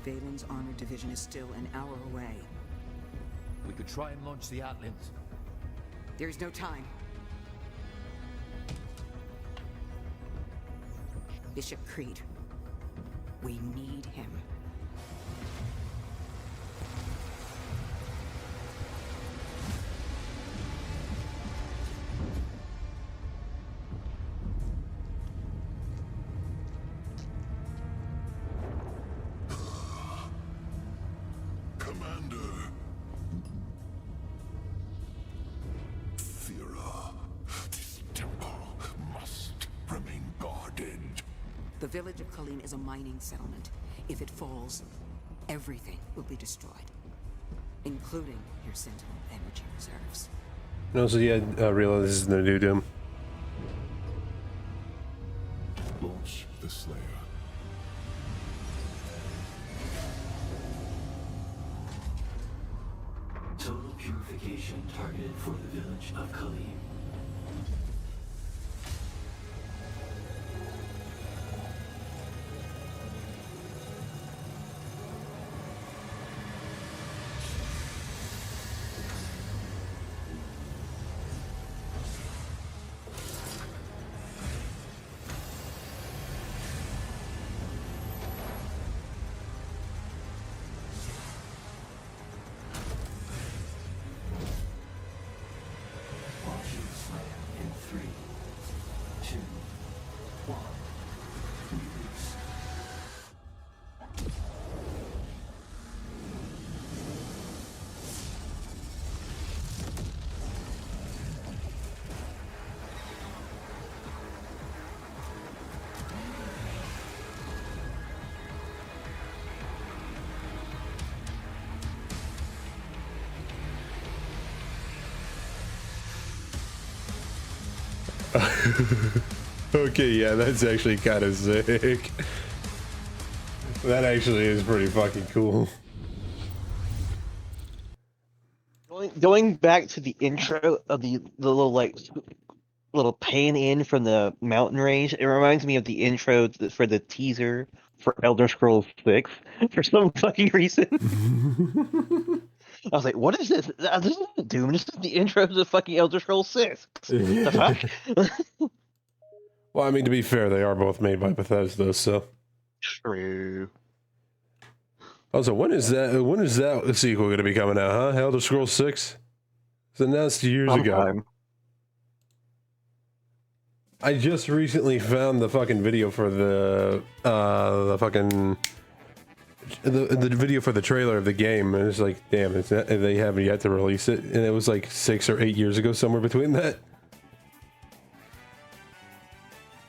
Valen's armored division is still an hour away. We could try and launch the Atlands. There's no time. Bishop Creed. We need him. Commander. Thera, this temple must remain guarded. The village of Colleen is a mining settlement. If it falls, everything will be destroyed, including your Sentinel energy reserves. And also, yeah, real. This is the new Doom. Launch the Slayer. Total purification targeted for the village of Khalid. In 3, 2, 1, release. Okay, yeah, that's actually kind of sick. That actually is pretty fucking cool. Going back to the intro of the little like little pan in from the mountain range, it reminds me of the intro for the teaser for Elder Scrolls 6 for some fucking reason. I was like, what is this? This isn't Doom, this is the intro to fucking Elder Scrolls 6. The fuck? Well, I mean, to be fair, they are both made by Bethesda, so. True. Also, when is that sequel going to be coming out, huh? Elder Scrolls 6? It was announced years ago. Sometime. I just recently found the fucking video for the video for the trailer of the game, and it's like, damn, they haven't yet to release it, and it was like 6 or 8 years ago, somewhere between that.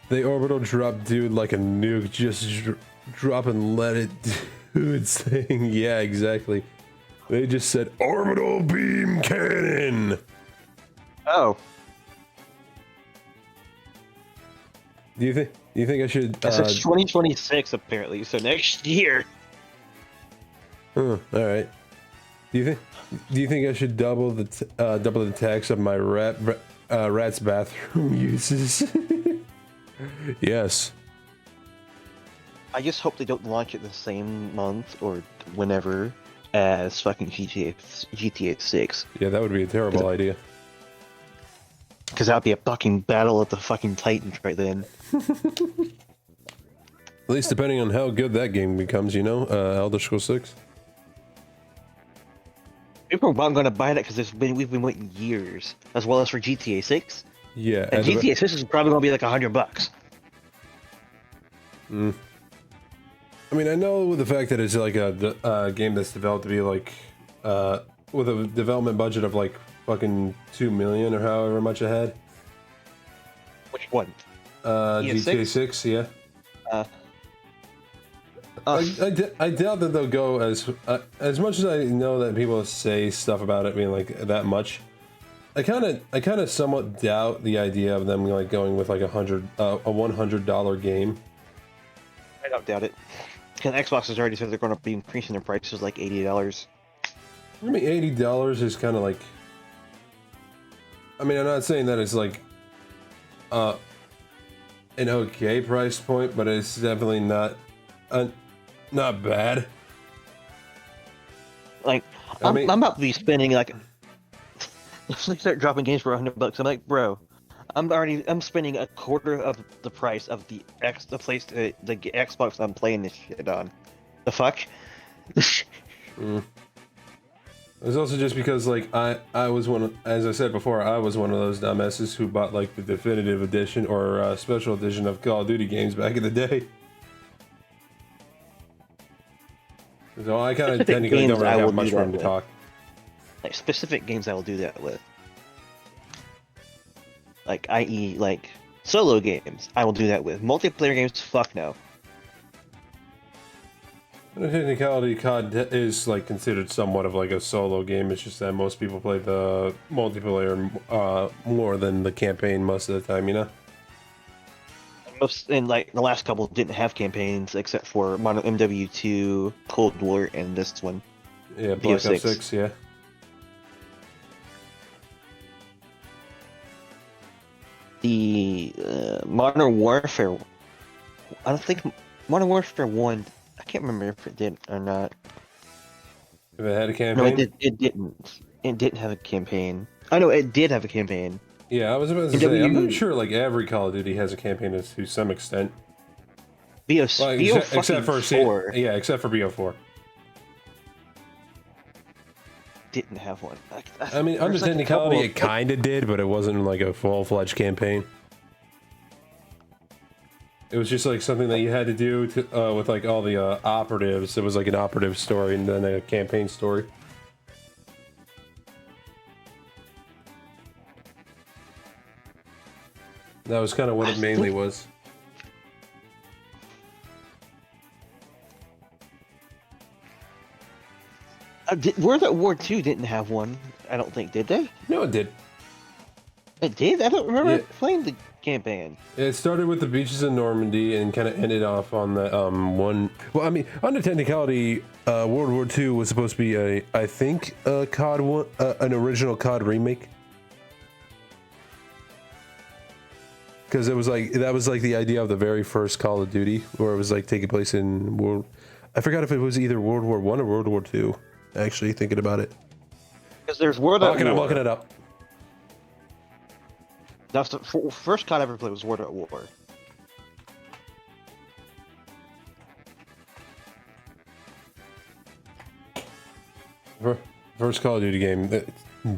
They orbital drop dude like a nuke, just drop and let it do its thing. Yeah, exactly. They just said orbital beam cannon. Oh. Do you think I should? It's 2026 apparently, so next year. All right. Do you think I should double the tax of my rat's bathroom uses? Yes. I just hope they don't launch it the same month or whenever as fucking GTA 6. Yeah, that would be a terrible idea. Because that would be a fucking battle of the fucking Titans right then. At least depending on how good that game becomes, you know, Elder Scrolls 6. People aren't going to buy that because we've been waiting years, as well as for GTA 6. Yeah, And GTA 6 is probably going to be like $100. I mean, I know the fact that it's like a game that's developed to be like, with a development budget of like fucking 2 million or however much it had. Which one? GTA 6, yeah. I doubt that they'll go as much as I know that people say stuff about it being like that much. kind of somewhat doubt the idea of them like going with like a $100 game. I don't doubt it. Because Xbox has already said they're going to be increasing their prices like $80. I mean, $80 is kind of like. I mean, I'm not saying that it's like an okay price point, but it's definitely not bad. Like, I'm about to be spending like. If they start dropping games for $100, I'm like, bro, I'm spending a quarter of the price of the Xbox I'm playing this shit on. The fuck? It's also just because like I was as I said before, I was one of those dumbasses who bought like the definitive edition or special edition of Call of Duty games back in the day. So I kind of technically don't really have much room to talk. Like specific games I will do that with. Like, i.e., like solo games, I will do that with. Multiplayer games, fuck no. In technicality, COD is like considered somewhat of like a solo game. It's just that most people play the multiplayer more than the campaign most of the time, you know. And like the last couple didn't have campaigns except for Modern MW2, Cold War, and this one. Yeah, Black Ops 6, yeah. The Modern Warfare. I don't think Modern Warfare 1. I can't remember if it did or not. If it had a campaign? No, it didn't. It didn't have a campaign. I know it did have a campaign. Yeah, I was about to say, I'm pretty sure like every Call of Duty has a campaign to some extent. Except for 4 except for BO4. Didn't have one. I mean, under technicality, it kind of did, but it wasn't like a full-fledged campaign. It was just like something that you had to do with like all the operatives. It was like an operative story and then a campaign story. That was kind of what it mainly was. World at War 2 didn't have one, I don't think, did they? No, it did. It did? I don't remember playing the campaign. It started with the beaches of Normandy and kind of ended off on the one. Well, I mean, under technicality, World War II was supposed to be I think COD one, an original COD remake. Because it was like that was like the idea of the very first Call of Duty, where it was like taking place in World. I forgot if it was either World War I or World War II. Actually, thinking about it. Because there's World at War. I'm looking it up. That's the first COD I ever played was World at War. First Call of Duty game.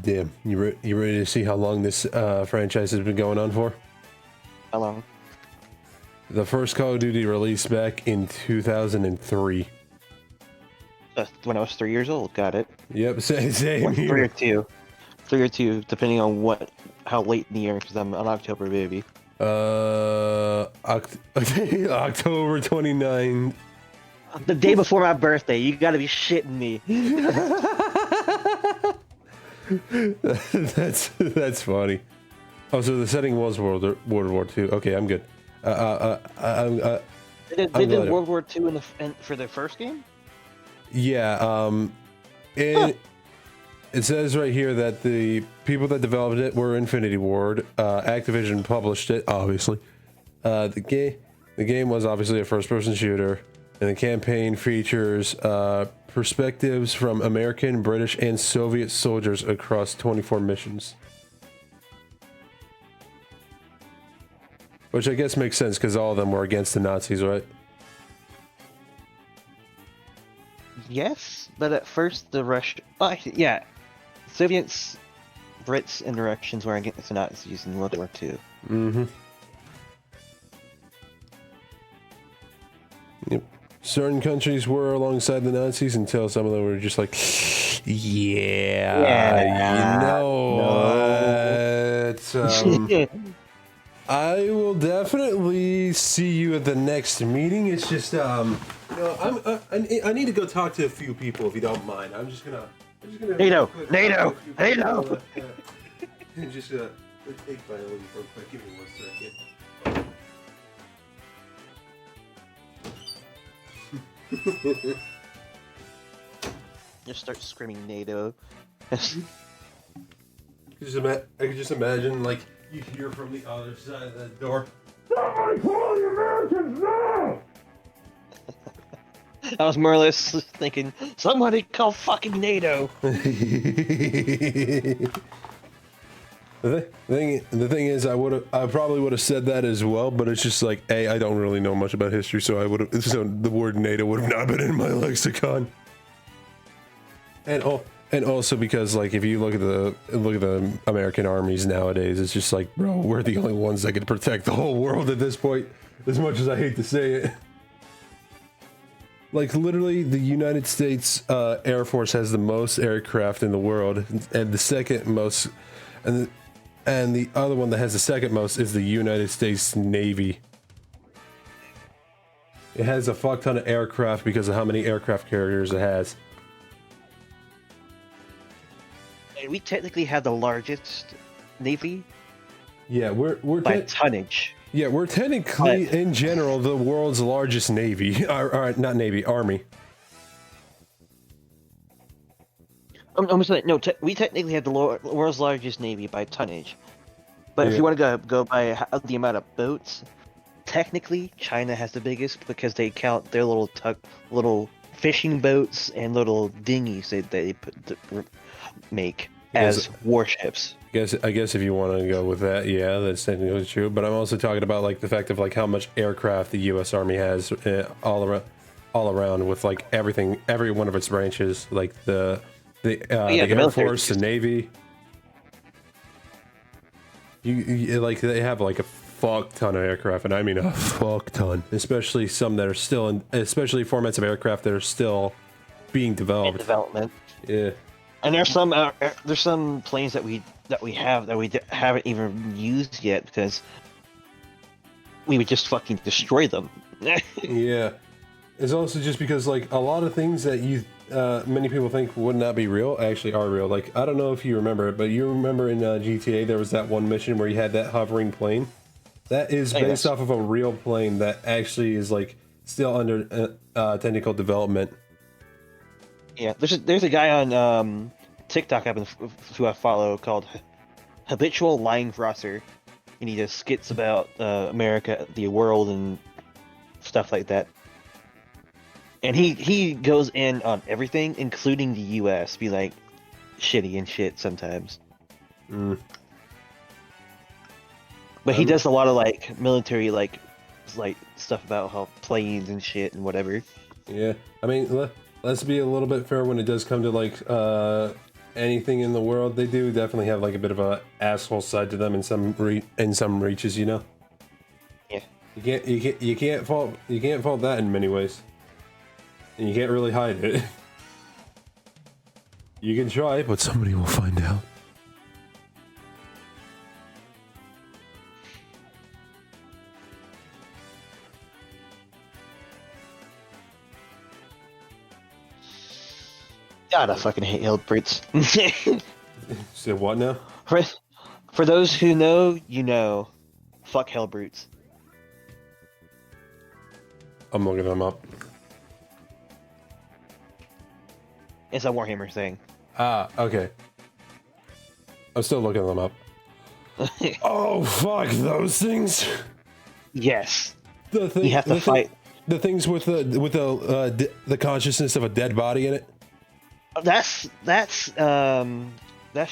Damn, you ready to see how long this franchise has been going on for? How long? The first Call of Duty released back in 2003. When I was 3 years old, got it. Yep, same here. 3 or 2. 3 or 2, depending on how late in the year, because I'm an October baby. October 29. The day before my birthday, you gotta be shitting me. That's funny. Oh, so the setting was World War II. Okay, I'm good. They did World War II for the first game? Yeah, it says right here that the people that developed it were Infinity Ward. Activision published it, obviously. The game was obviously a first-person shooter, and the campaign features perspectives from American, British, and Soviet soldiers across 24 missions. Which I guess makes sense, because all of them were against the Nazis, right? Yes, but at first the Soviets, Brits, and Russians were against the Nazis in World War II. Mm-hmm. Yep. Certain countries were alongside the Nazis until some of them were just like, yeah. You know, I will definitely see you at the next meeting. It's just, I need to go talk to a few people if you don't mind. I'm just gonna. NATO. I'm just gonna take my leave real quick. Give me 1 second. Just start screaming NATO. I could just imagine, like, you hear from the other side of that door. Somebody call the Americans now! I was more or less thinking, somebody call fucking NATO. The thing is, I probably would have said that as well, but it's just like, I don't really know much about history, so the word NATO would have not been in my lexicon. And also because, like, if you look at the American armies nowadays, it's just like, bro, we're the only ones that can protect the whole world at this point. As much as I hate to say it, like, literally, the United States Air Force has the most aircraft in the world, and the second most, and the other one that has the second most is the United States Navy. It has a fuck ton of aircraft because of how many aircraft carriers it has. And we technically have the largest navy Yeah, we're by tonnage. Yeah, we're technically, in general, the world's largest navy. Not navy, army. I'm sorry, no, we technically have the world's largest navy by tonnage. But if you want to go by the amount of boats, technically China has the biggest because they count their little fishing boats and little dinghies they make as warships. I guess if you want to go with that, yeah, that's technically true. But I'm also talking about, like, the fact of, like, how much aircraft the U.S. Army has all around with, like, everything, every one of its branches, like the Air Force, the Navy. You like, they have, like, a fuck ton of aircraft, and I mean a fuck ton, especially some that are still especially formats of aircraft that are still being developed. Development. Yeah. And there's some planes that we haven't even used yet because we would just fucking destroy them. Yeah, it's also just because, like, a lot of things that many people think would not be real actually are real. Like, I don't know if you remember it, but you remember in GTA there was that one mission where you had that hovering plane. That is based off of a real plane that actually is, like, still under technical development. Yeah, there's a guy on TikTok who I follow called Habitual Line Crosser, and he just skits about America, the world, and stuff like that. And he goes in on everything, including the U.S. Be like shitty and shit sometimes. But he does a lot of, like, military like stuff about how planes and shit and whatever. Yeah, I mean, let's be a little bit fair when it does come to, like, anything in the world. They do definitely have, like, a bit of a asshole side to them in some reaches, you know. Yeah. You can't fault that in many ways, and you can't really hide it. You can try, but somebody will find out. God, I fucking hate hell brutes. Say what now? For those who know, you know. Fuck hell brutes. I'm looking them up. It's a Warhammer thing. Ah, okay. I'm still looking them up. Oh, fuck those things. Yes. You have to fight. The things with the consciousness of a dead body in it. That's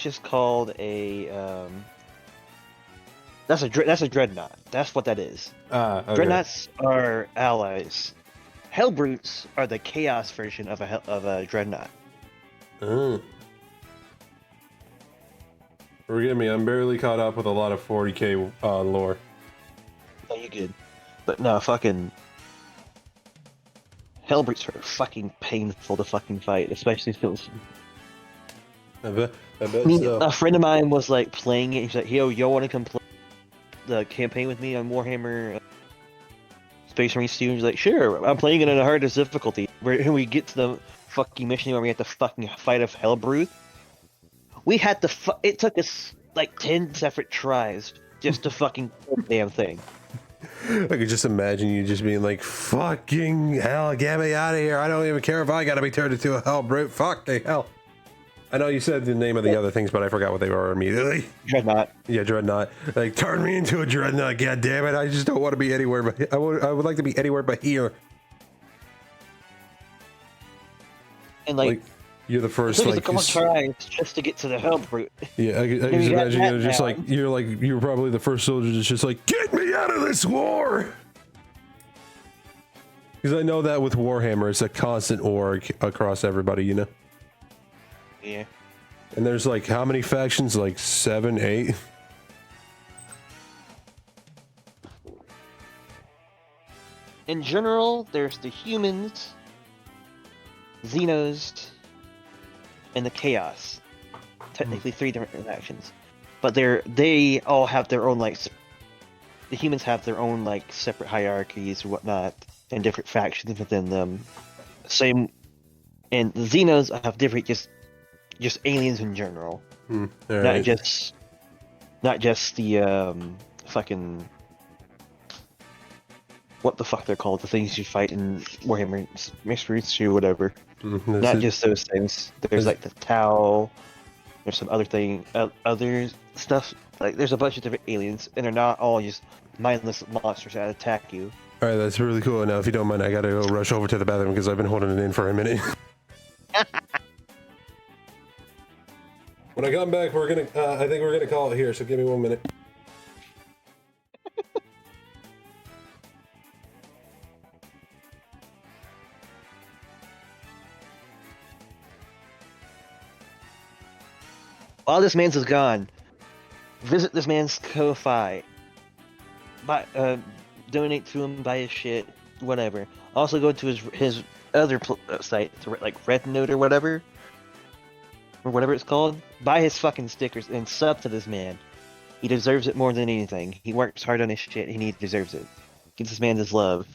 just called a that's a dreadnought. That's what that is. Okay. Dreadnoughts are allies. Hellbrutes are the chaos version of a dreadnought. Forgive me, I'm barely caught up with a lot of 40k lore. No, you good. But no, fucking Hellbrutes are fucking painful to fucking fight, especially if it's... I bet so. A friend of mine was like playing it. He's like, "Yo, want to come play the campaign with me on Warhammer Space Marine 2?" He's like, "Sure." I'm playing it at a hardest difficulty. Where we get to the fucking mission where we have to fucking fight a Hellbrute. We had to. It took us like 10 separate tries just to fucking kill the damn thing. I could just imagine you just being like, fucking hell, get me out of here. I don't even care if I gotta be turned into a hell brute. Fuck the hell. I know you said the name of the other things, but I forgot what they were immediately. Dreadnought. Yeah, Dreadnought. Like, turn me into a Dreadnought, god damn it. I just don't want to be anywhere but I would like to be anywhere but here. And like you're the first, it took us like, a couple tries just to get to the hell brute. yeah, I just we got imagine that you're just down. you're probably the first soldier that's just like, get me out of this war! Because I know that with Warhammer, it's a constant org across everybody, you know? Yeah. And there's like, how many factions? Like 7, 8? In general, there's the humans, Xenos, and the Chaos. Technically 3 different factions. But they all have their own, like, the humans have their own, like, separate hierarchies or whatnot, and different factions within them. Same, and the Xenos have different, just aliens in general. All Not right. just the, fucking, what the fuck they're called, the things you fight in Warhammer Mixed Roots or whatever. Not just those things. There's like the Tau. There's some other stuff. Like there's a bunch of different aliens, and they're not all just mindless monsters that attack you. All right, that's really cool. Now, if you don't mind, I gotta go rush over to the bathroom because I've been holding it in for a minute. When I come back, we're gonna. I think we're gonna call it here. So give me 1 minute. While this man's is gone, visit this man's Ko-Fi. Donate to him, buy his shit, whatever. Also go to his other site, like Red Note or whatever it's called. Buy his fucking stickers and sub to this man. He deserves it more than anything. He works hard on his shit and he deserves it. Give this man his love.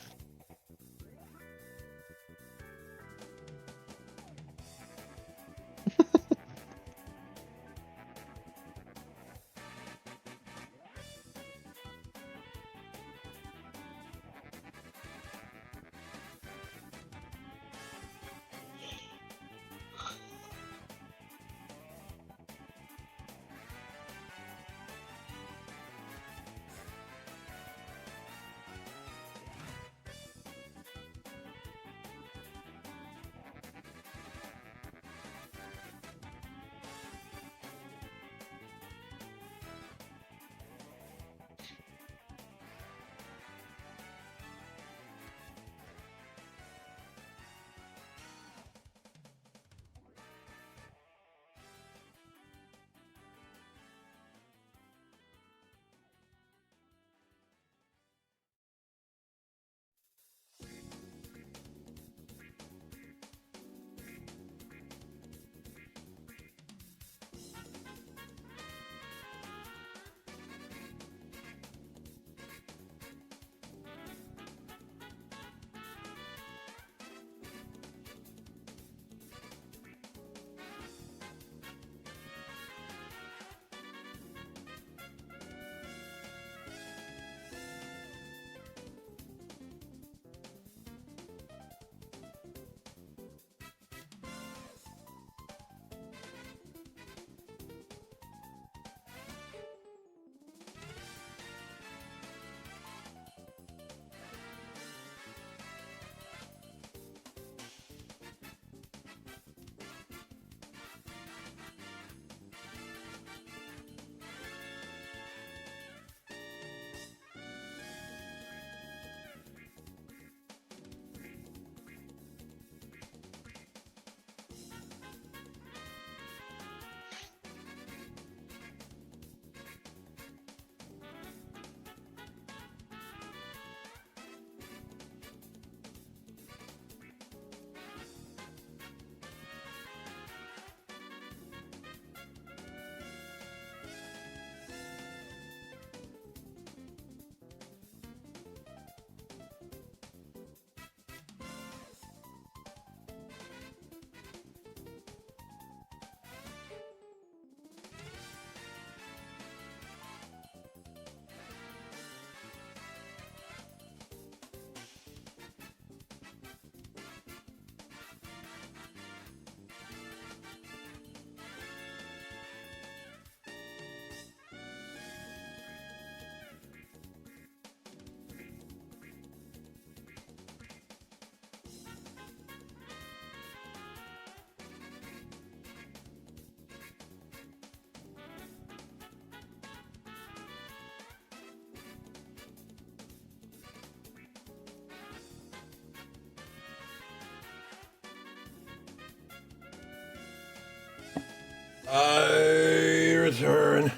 I return.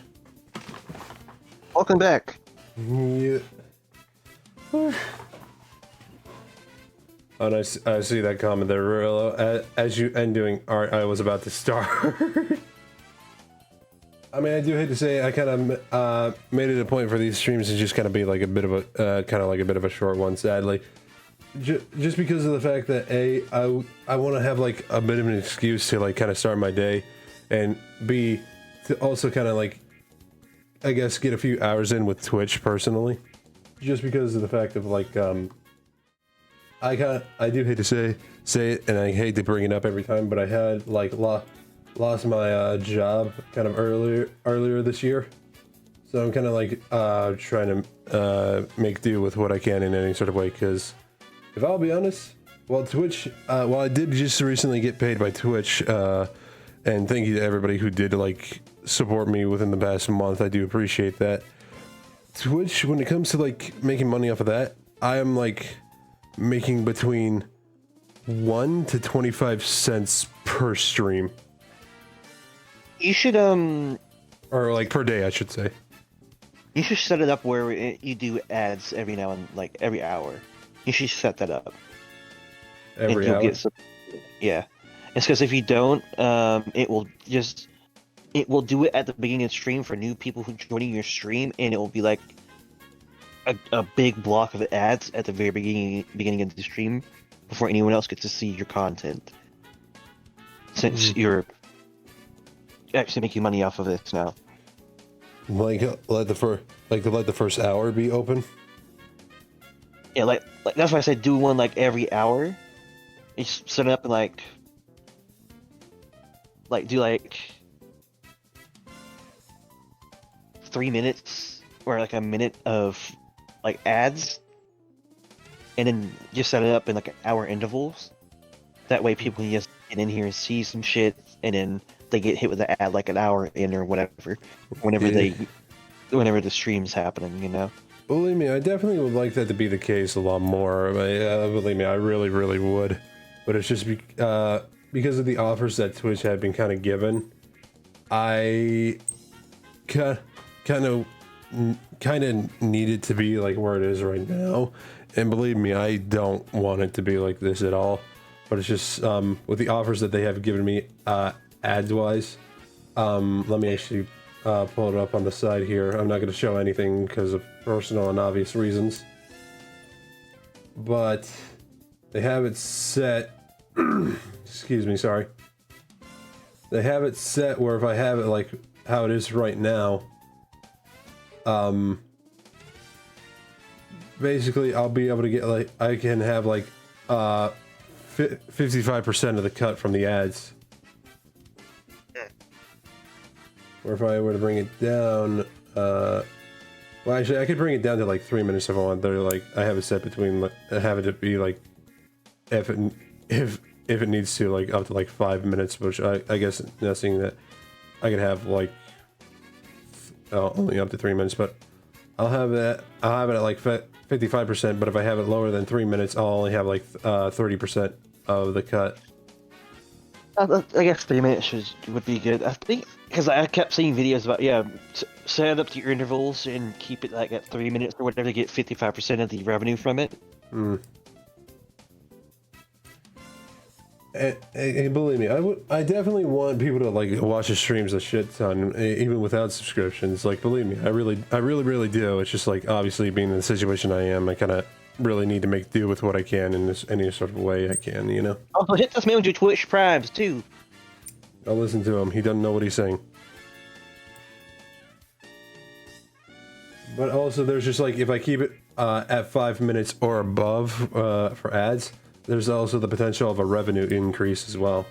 Welcome back. Yeah. And I see that comment there, Rillo. As you end doing art, I was about to start. I mean, I do hate to say, I kind of made it a point for these streams to just kind of be like a bit of a kind of like a bit of a short one, sadly. Just because of the fact that I want to have like a bit of an excuse to like kind of start my day, and B, to also kind of like, I guess, get a few hours in with Twitch personally, just because of the fact of like I do hate to say it, and I hate to bring it up every time, but I had like lost my job kind of earlier this year, so I'm kind of like trying to make do with what I can in any sort of way, because if I'll be honest, well, Twitch, well, I did just recently get paid by Twitch, and thank you to everybody who did like support me within the past month. I do appreciate that. Twitch, when it comes to like making money off of that, I am like making between 1 to 25 cents per stream. You should Or like per day, I should say. You should set it up where you do ads every now and like every hour. You should set that up. Every you'll hour. Get some, yeah, it's because if you don't, it will do it at the beginning of the stream for new people who joining your stream, and it will be like a big block of ads at the very beginning of the stream before anyone else gets to see your content. Since you're actually making money off of this now. Like let the first hour be open. Yeah, like that's why I said do one like every hour. You set it up and like do like 3 minutes or like a minute of like ads, and then just set it up in like hour intervals. That way people can just get in here and see some shit, and then they get hit with the ad like an hour in or whatever, whenever the stream's happening, you know. Believe me, I definitely would like that to be the case a lot more. Believe me, I really, really would. But it's just because of the offers that Twitch had been kind of given, I kind of needed to be like where it is right now. And believe me, I don't want it to be like this at all. But it's just with the offers that they have given me ads-wise. Let me actually pull it up on the side here. I'm not going to show anything because of personal and obvious reasons. But they have it set... excuse me, sorry. They have it set where if I have it like how it is right now, basically I'll be able to get like, I can have like 55% of the cut from the ads. Or if I were to bring it down, well, actually, I could bring it down to like 3 minutes if I want. They're like, I have it set between, I have it to be like, if it needs to, like up to like 5 minutes, which I guess nothing that I could have like only up to 3 minutes, but I'll have it at like 55%. But if I have it lower than 3 minutes, I'll only have like 30% of the cut. I guess 3 minutes would be good. I think because I kept seeing videos about set it up to your intervals and keep it like at 3 minutes or whatever to get 55% of the revenue from it. And believe me, I definitely want people to like watch the streams a shit ton, even without subscriptions. Like, believe me, I really do. It's just like obviously being in the situation I am, I kind of really need to make do with what I can in any sort of way I can, you know. Also, hit this man with your Twitch Primes too. I'll listen to him. He doesn't know what he's saying. But also, there's just like if I keep it at 5 minutes or above for ads, there's also the potential of a revenue increase as well.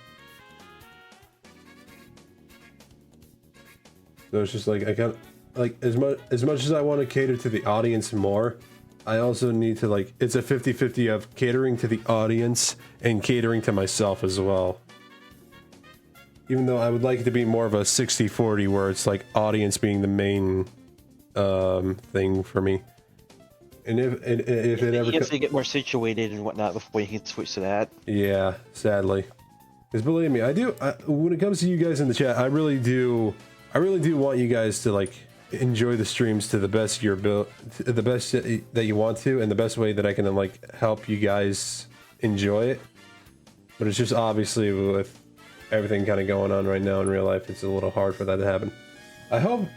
So it's just like I got like as much as I want to cater to the audience more, I also need to like it's a 50-50 of catering to the audience and catering to myself as well. Even though I would like it to be more of a 60-40 where it's like audience being the main thing for me. And if it ever you have to get more situated and whatnot before you can switch to that. Yeah, sadly. Because believe me, when it comes to you guys in the chat, I really do want you guys to like enjoy the streams to the best the best that you want to, and the best way that I can like help you guys enjoy it. But it's just obviously with everything kind of going on right now in real life, it's a little hard for that to happen. I hope,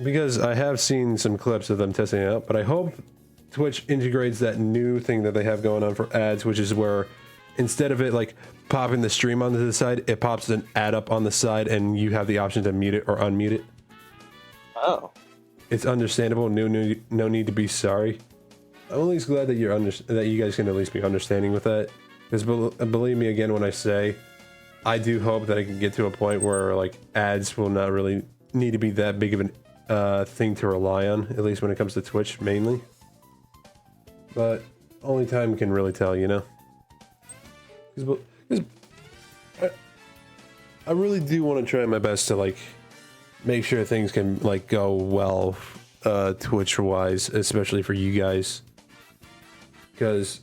because I have seen some clips of them testing it out, but I hope Twitch integrates that new thing that they have going on for ads, which is where instead of it like popping the stream onto the side, it pops an ad up on the side and you have the option to mute it or unmute it. Oh. It's understandable. No need to be sorry. I'm at least glad that that you guys can at least be understanding with that. Because believe me again when I say, I do hope that I can get to a point where like ads will not really need to be that big of a thing to rely on, at least when it comes to Twitch mainly. But only time can really tell, you know. Because I really do want to try my best to like make sure things can like go well Twitch wise, especially for you guys. Because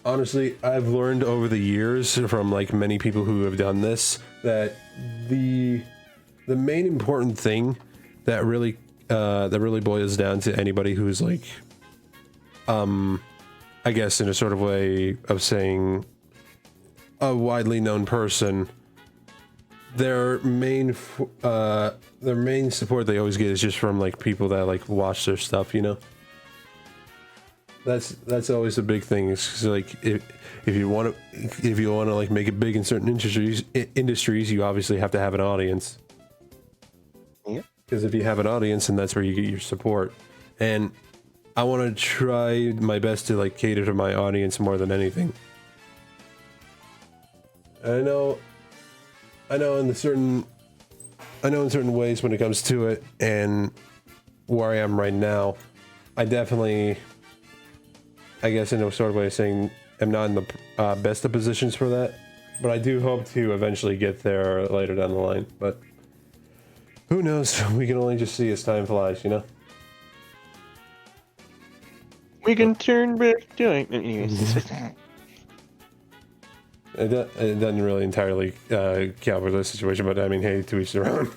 honestly, I've learned over the years from like many people who have done this that the main important thing that really boils down to anybody who's like I guess in a sort of way of saying a widely known person, their main support they always get is just from like people that like watch their stuff, you know. That's always a big thing. It's like if you want to like make it big in certain industries, you obviously have to have an audience. Yeah. Because if you have an audience, then that's where you get your support. And I want to try my best to like cater to my audience more than anything. I know in certain ways when it comes to it, and where I am right now, I definitely, I guess in a sort of way of saying, I'm not in the best of positions for that, but I do hope to eventually get there later down the line. But who knows? We can only just see as time flies, you know. We can turn back doing. It doesn't really entirely count for this situation, but I mean, hey, to each their own.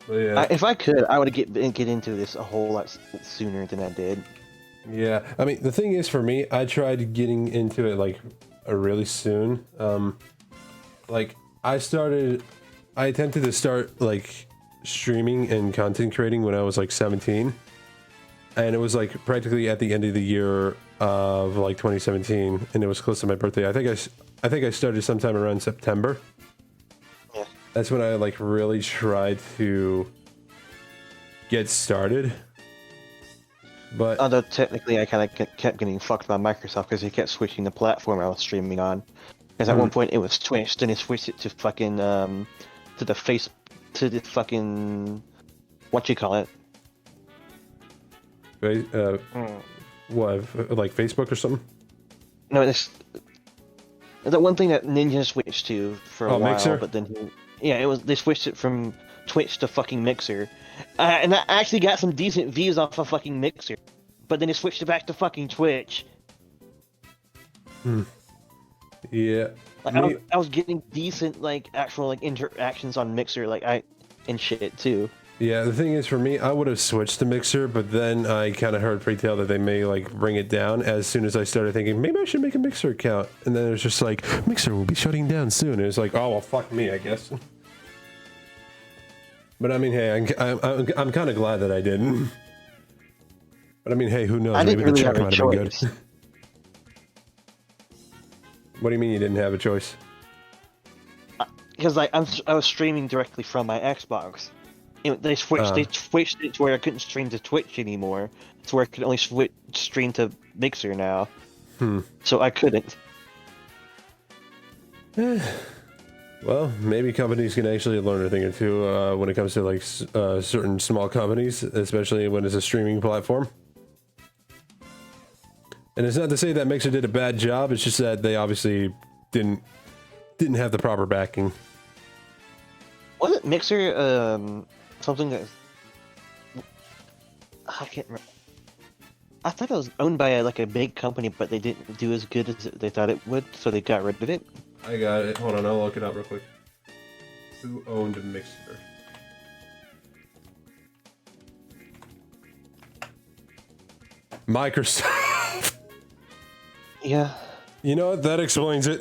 But yeah. If I could, I would get into this a whole lot sooner than I did. Yeah, I mean, the thing is, for me, I tried getting into it like really soon. Like I attempted to start like streaming and content creating when I was like 17, and it was like practically at the end of the year of like 2017, and it was close to my birthday. I think I started sometime around September. Yeah. That's when I like really tried to get started. But although technically I kind of kept getting fucked by Microsoft because they kept switching the platform I was streaming on. Because at one point it was Twitch, then they switched it to fucking to the fucking what you call it? What, like Facebook or something? No, it's the one thing that Ninja switched to for a while, Mixer? but then they switched it from Twitch to fucking Mixer, and I actually got some decent views off of fucking Mixer, but then they switched it back to fucking Twitch. Yeah. Like, I was getting decent like actual like interactions on Mixer and shit too. Yeah, the thing is, for me, I would have switched to Mixer, but then I kind of heard pre-tell that they may like bring it down as soon as I started thinking maybe I should make a Mixer account, and then it was just like Mixer will be shutting down soon. It was like, oh well, fuck me, I guess. But I mean, hey, I'm kind of glad that I didn't. But I mean, hey, who knows? Maybe the check might have been good. What do you mean you didn't have a choice? Because I was streaming directly from my Xbox. They switched it to where I couldn't stream to Twitch anymore, to where I could only stream to Mixer now. So I couldn't. Well, maybe companies can actually learn a thing or two when it comes to like certain small companies, especially when it's a streaming platform. And it's not to say that Mixer did a bad job. It's just that they obviously didn't have the proper backing. Wasn't Mixer something that I can't remember. I thought it was owned by like a big company, but they didn't do as good as they thought it would, so they got rid of it. I got it. Hold on, I'll look it up real quick. Who owned Mixer? Microsoft. Yeah. You know what? That explains it.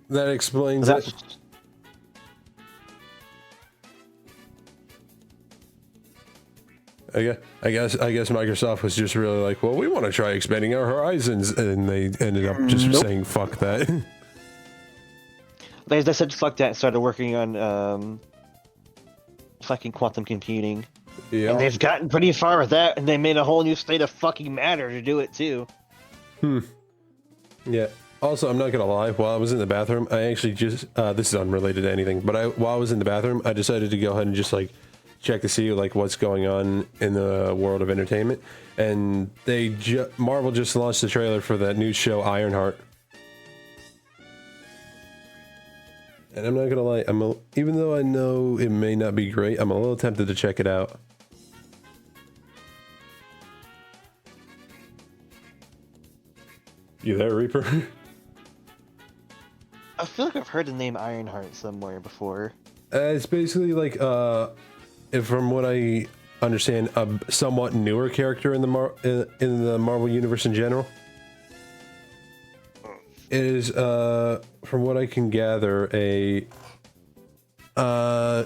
That explains That's it. I guess Microsoft was just really like, well, we want to try expanding our horizons, and they ended up just saying, fuck that. they said fuck that and started working on fucking quantum computing. Yeah. And they've gotten pretty far with that, and they made a whole new state of fucking matter to do it too. Yeah. Also, I'm not gonna lie. While I was in the bathroom, I actually just this is unrelated to anything, but while I was in the bathroom, I decided to go ahead and just like check to see like what's going on in the world of entertainment, and Marvel just launched the trailer for that new show Ironheart. And I'm not gonna lie, even though I know it may not be great, I'm a little tempted to check it out. You there, Reaper? I feel like I've heard the name Ironheart somewhere before. It's basically like, from what I understand, a somewhat newer character in the Marvel universe in general. It is, from what I can gather, a girl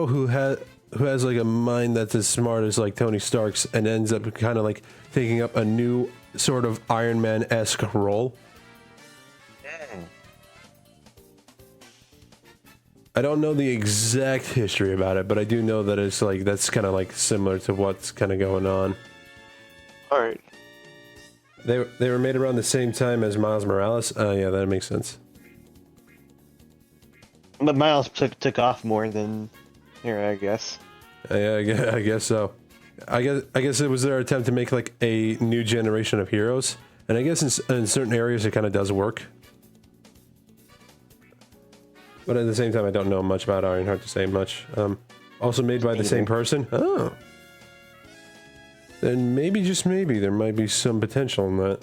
who has like a mind that's as smart as like Tony Stark's, and ends up kind of like taking up a new sort of Iron Man-esque role. I don't know the exact history about it, but I do know that it's like that's kind of like similar to what's kind of going on. All right. They were made around the same time as Miles Morales. Yeah, that makes sense. But Miles took off more than here, I guess. Yeah, I guess so. I guess it was their attempt to make like a new generation of heroes, and I guess in certain areas it kind of does work. But at the same time, I don't know much about Ironheart to say much. Also made by the same person. Oh. Then maybe, just maybe, there might be some potential in that.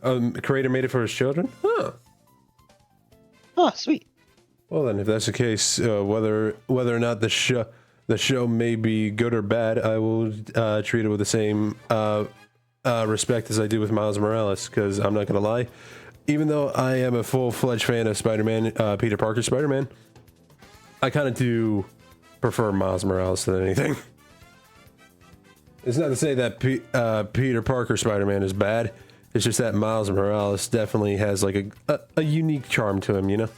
The creator made it for his children? Huh. Oh, sweet. Well then, if that's the case, whether or not the show may be good or bad, I will treat it with the same respect as I do with Miles Morales, because I'm not gonna lie, even though I am a full-fledged fan of Spider-Man, Peter Parker Spider-Man, I kind of do prefer Miles Morales than anything. It's not to say that Peter Parker Spider-Man is bad. It's just that Miles Morales definitely has like a unique charm to him, you know.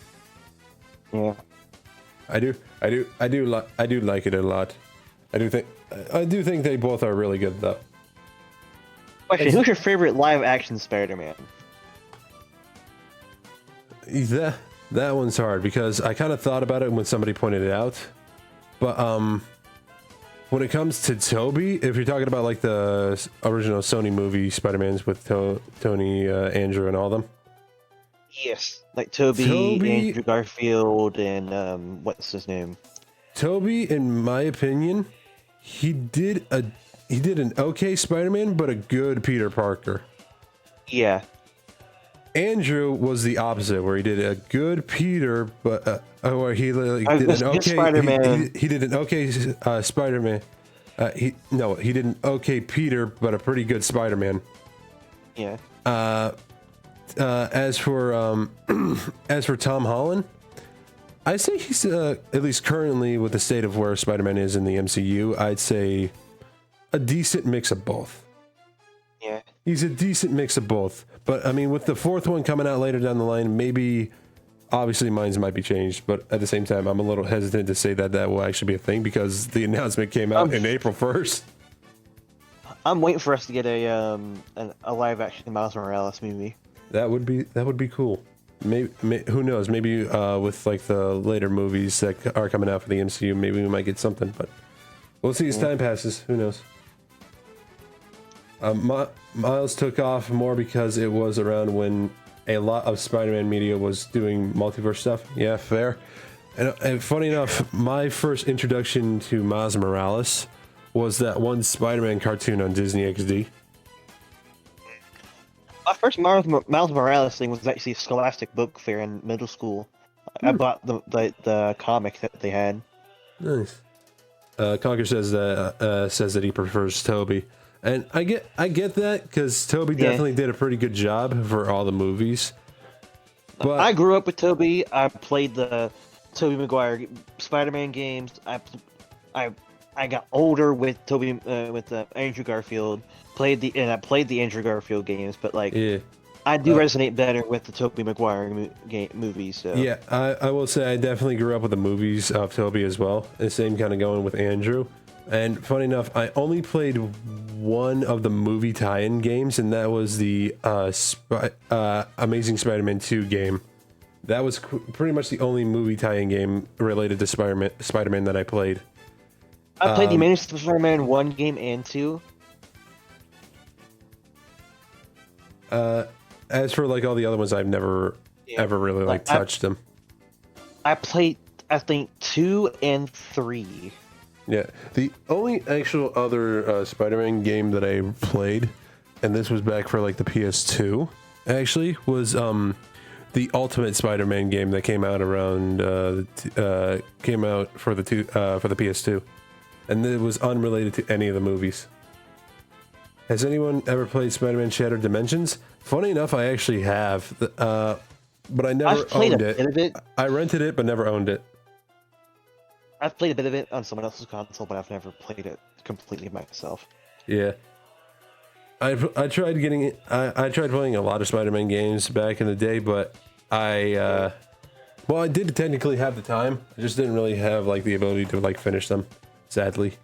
Yeah. I do like it a lot. I do think they both are really good though. Question: who's your favorite live-action Spider-Man? That one's hard because I kind of thought about it when somebody pointed it out, but when it comes to Toby, if you're talking about like the original Sony movie Spider-Mans with Tony, Andrew, and all them. Yes, like Toby, Andrew Garfield, and what's his name? Toby, in my opinion, he did an okay Spider-Man, but a good Peter Parker. Yeah. Andrew was the opposite, where he did a good Peter, but or he did an okay Spider-Man. He did an okay Spider-Man. He did an okay Peter, but a pretty good Spider-Man. Yeah. As for Tom Holland, I say he's at least currently with the state of where Spider-Man is in the MCU, I'd say a decent mix of both. Yeah. He's a decent mix of both. But, I mean, with the fourth one coming out later down the line, maybe, obviously, minds might be changed. But at the same time, I'm a little hesitant to say that will actually be a thing because the announcement came out in April 1st. I'm waiting for us to get a live-action Miles Morales movie. That would be cool. Maybe who knows? Maybe with, like, the later movies that are coming out for the MCU, maybe we might get something. But we'll see as time passes. Who knows? Miles took off more because it was around when a lot of Spider-Man media was doing multiverse stuff. Yeah, fair. And funny enough, my first introduction to Miles Morales was that one Spider-Man cartoon on Disney XD. My first Miles Morales thing was actually Scholastic Book Fair in middle school. I bought the comic that they had. Nice. Conker says that he prefers Toby, and I get that because Toby definitely did a pretty good job for all the movies. But I grew up with Toby. I played the Tobey Maguire Spider-Man games. I got older with Toby with Andrew Garfield. I played the Andrew Garfield games, but like I do resonate better with the Tobey Maguire movies. So. Yeah, I will say I definitely grew up with the movies of Toby as well. The same kind of going with Andrew. And funny enough, I only played one of the movie tie-in games, and that was the Amazing Spider-Man 2 game. That was pretty much the only movie tie-in game related to Spider-Man that I played. I played the Amazing Spider-Man 1 game and 2. As for like all the other ones, I've never ever really like touched them. I played, I think, 2 and 3. Yeah, the only actual other Spider-Man game that I played, and this was back for like the PS2, actually, was the Ultimate Spider-Man game that came out around came out for the PS2, and it was unrelated to any of the movies. Has anyone ever played Spider-Man Shattered Dimensions? Funny enough, I actually have, but I never owned it. I rented it, but never owned it. I've played a bit of it on someone else's console, but I've never played it completely myself. Yeah, I tried getting it. I tried playing a lot of Spider-Man games back in the day, but I did technically have the time. I just didn't really have like the ability to like finish them, sadly.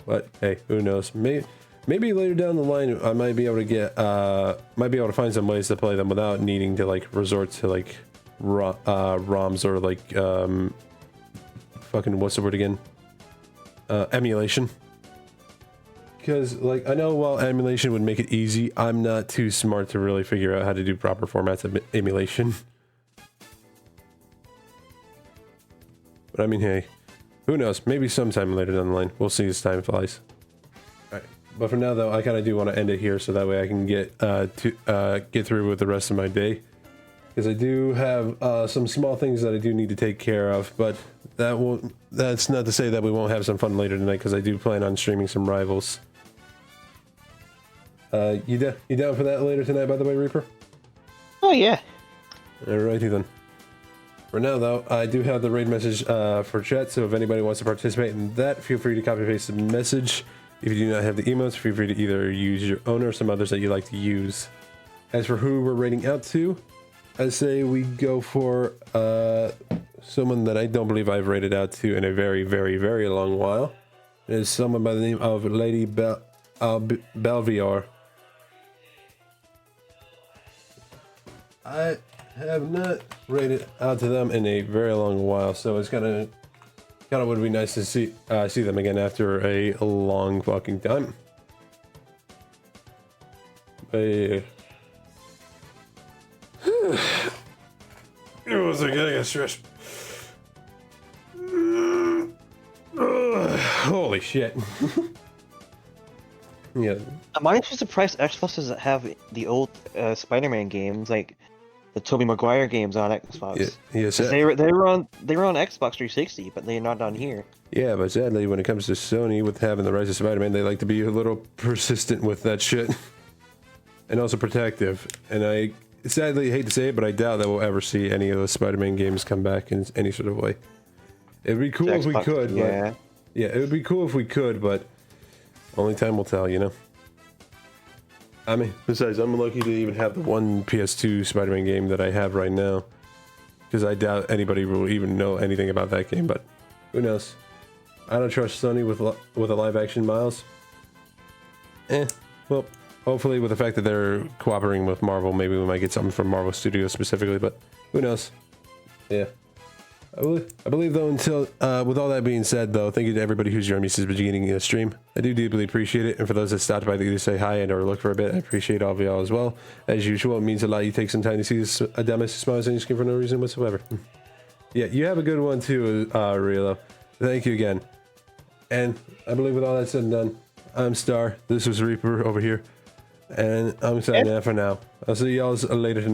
But hey, who knows? Maybe later down the line, I might be able to find some ways to play them without needing to like resort to like ROMs or like fucking what's the word again? Emulation. Because like I know while emulation would make it easy, I'm not too smart to really figure out how to do proper formats of emulation. But I mean, hey, who knows? Maybe sometime later down the line. We'll see as time flies. Alright. But for now though, I kinda do want to end it here so that way I can get through with the rest of my day. Because I do have some small things that I do need to take care of, but that's not to say that we won't have some fun later tonight, because I do plan on streaming some Rivals. You down for that later tonight, by the way, Reaper? Oh yeah. Alrighty then. For now though, I do have the raid message for chat, so if anybody wants to participate in that, feel free to copy paste the message. If you do not have the emotes, feel free to either use your own or some others that you like to use. As for who we're raiding out to, I say we go for someone that I don't believe I've rated out to in a very, very, very long while. It is someone by the name of Lady Belvior. I have not rated out to them in a very long while, so it's kind of would be nice to see them again after a long fucking time. But it was like getting a stretch. Holy shit. Yeah. I'm honestly surprised Xbox doesn't have the old Spider-Man games, like the Tobey Maguire games on Xbox. Yes. They were on Xbox 360, but they're not on here. Yeah, but sadly, when it comes to Sony with having the Rise of Spider-Man, they like to be a little persistent with that shit, and also protective. And I sadly hate to say it, but I doubt that we'll ever see any of those Spider-Man games come back in any sort of way. It'd be cool if we could. Yeah. Yeah, it would be cool if we could, but only time will tell, you know? I mean, besides, I'm lucky to even have the one PS2 Spider-Man game that I have right now, because I doubt anybody will even know anything about that game, but who knows? I don't trust Sony with a live-action Miles. Well, hopefully with the fact that they're cooperating with Marvel, maybe we might get something from Marvel Studios specifically, but who knows? Yeah. I believe though, until with all that being said though, thank you to everybody who's joined me since the beginning of the stream. I do deeply appreciate it, and for those that stopped by to either say hi and or look for a bit, I appreciate all of y'all as well. As usual, it means a lot you take some time to see this Adamus smiles on your skin for no reason whatsoever. Yeah, you have a good one too, Rilo. Thank you again. And I believe with all that said and done, I'm Star. This was Reaper over here. And I'm signing out for now. I'll see y'all later tonight.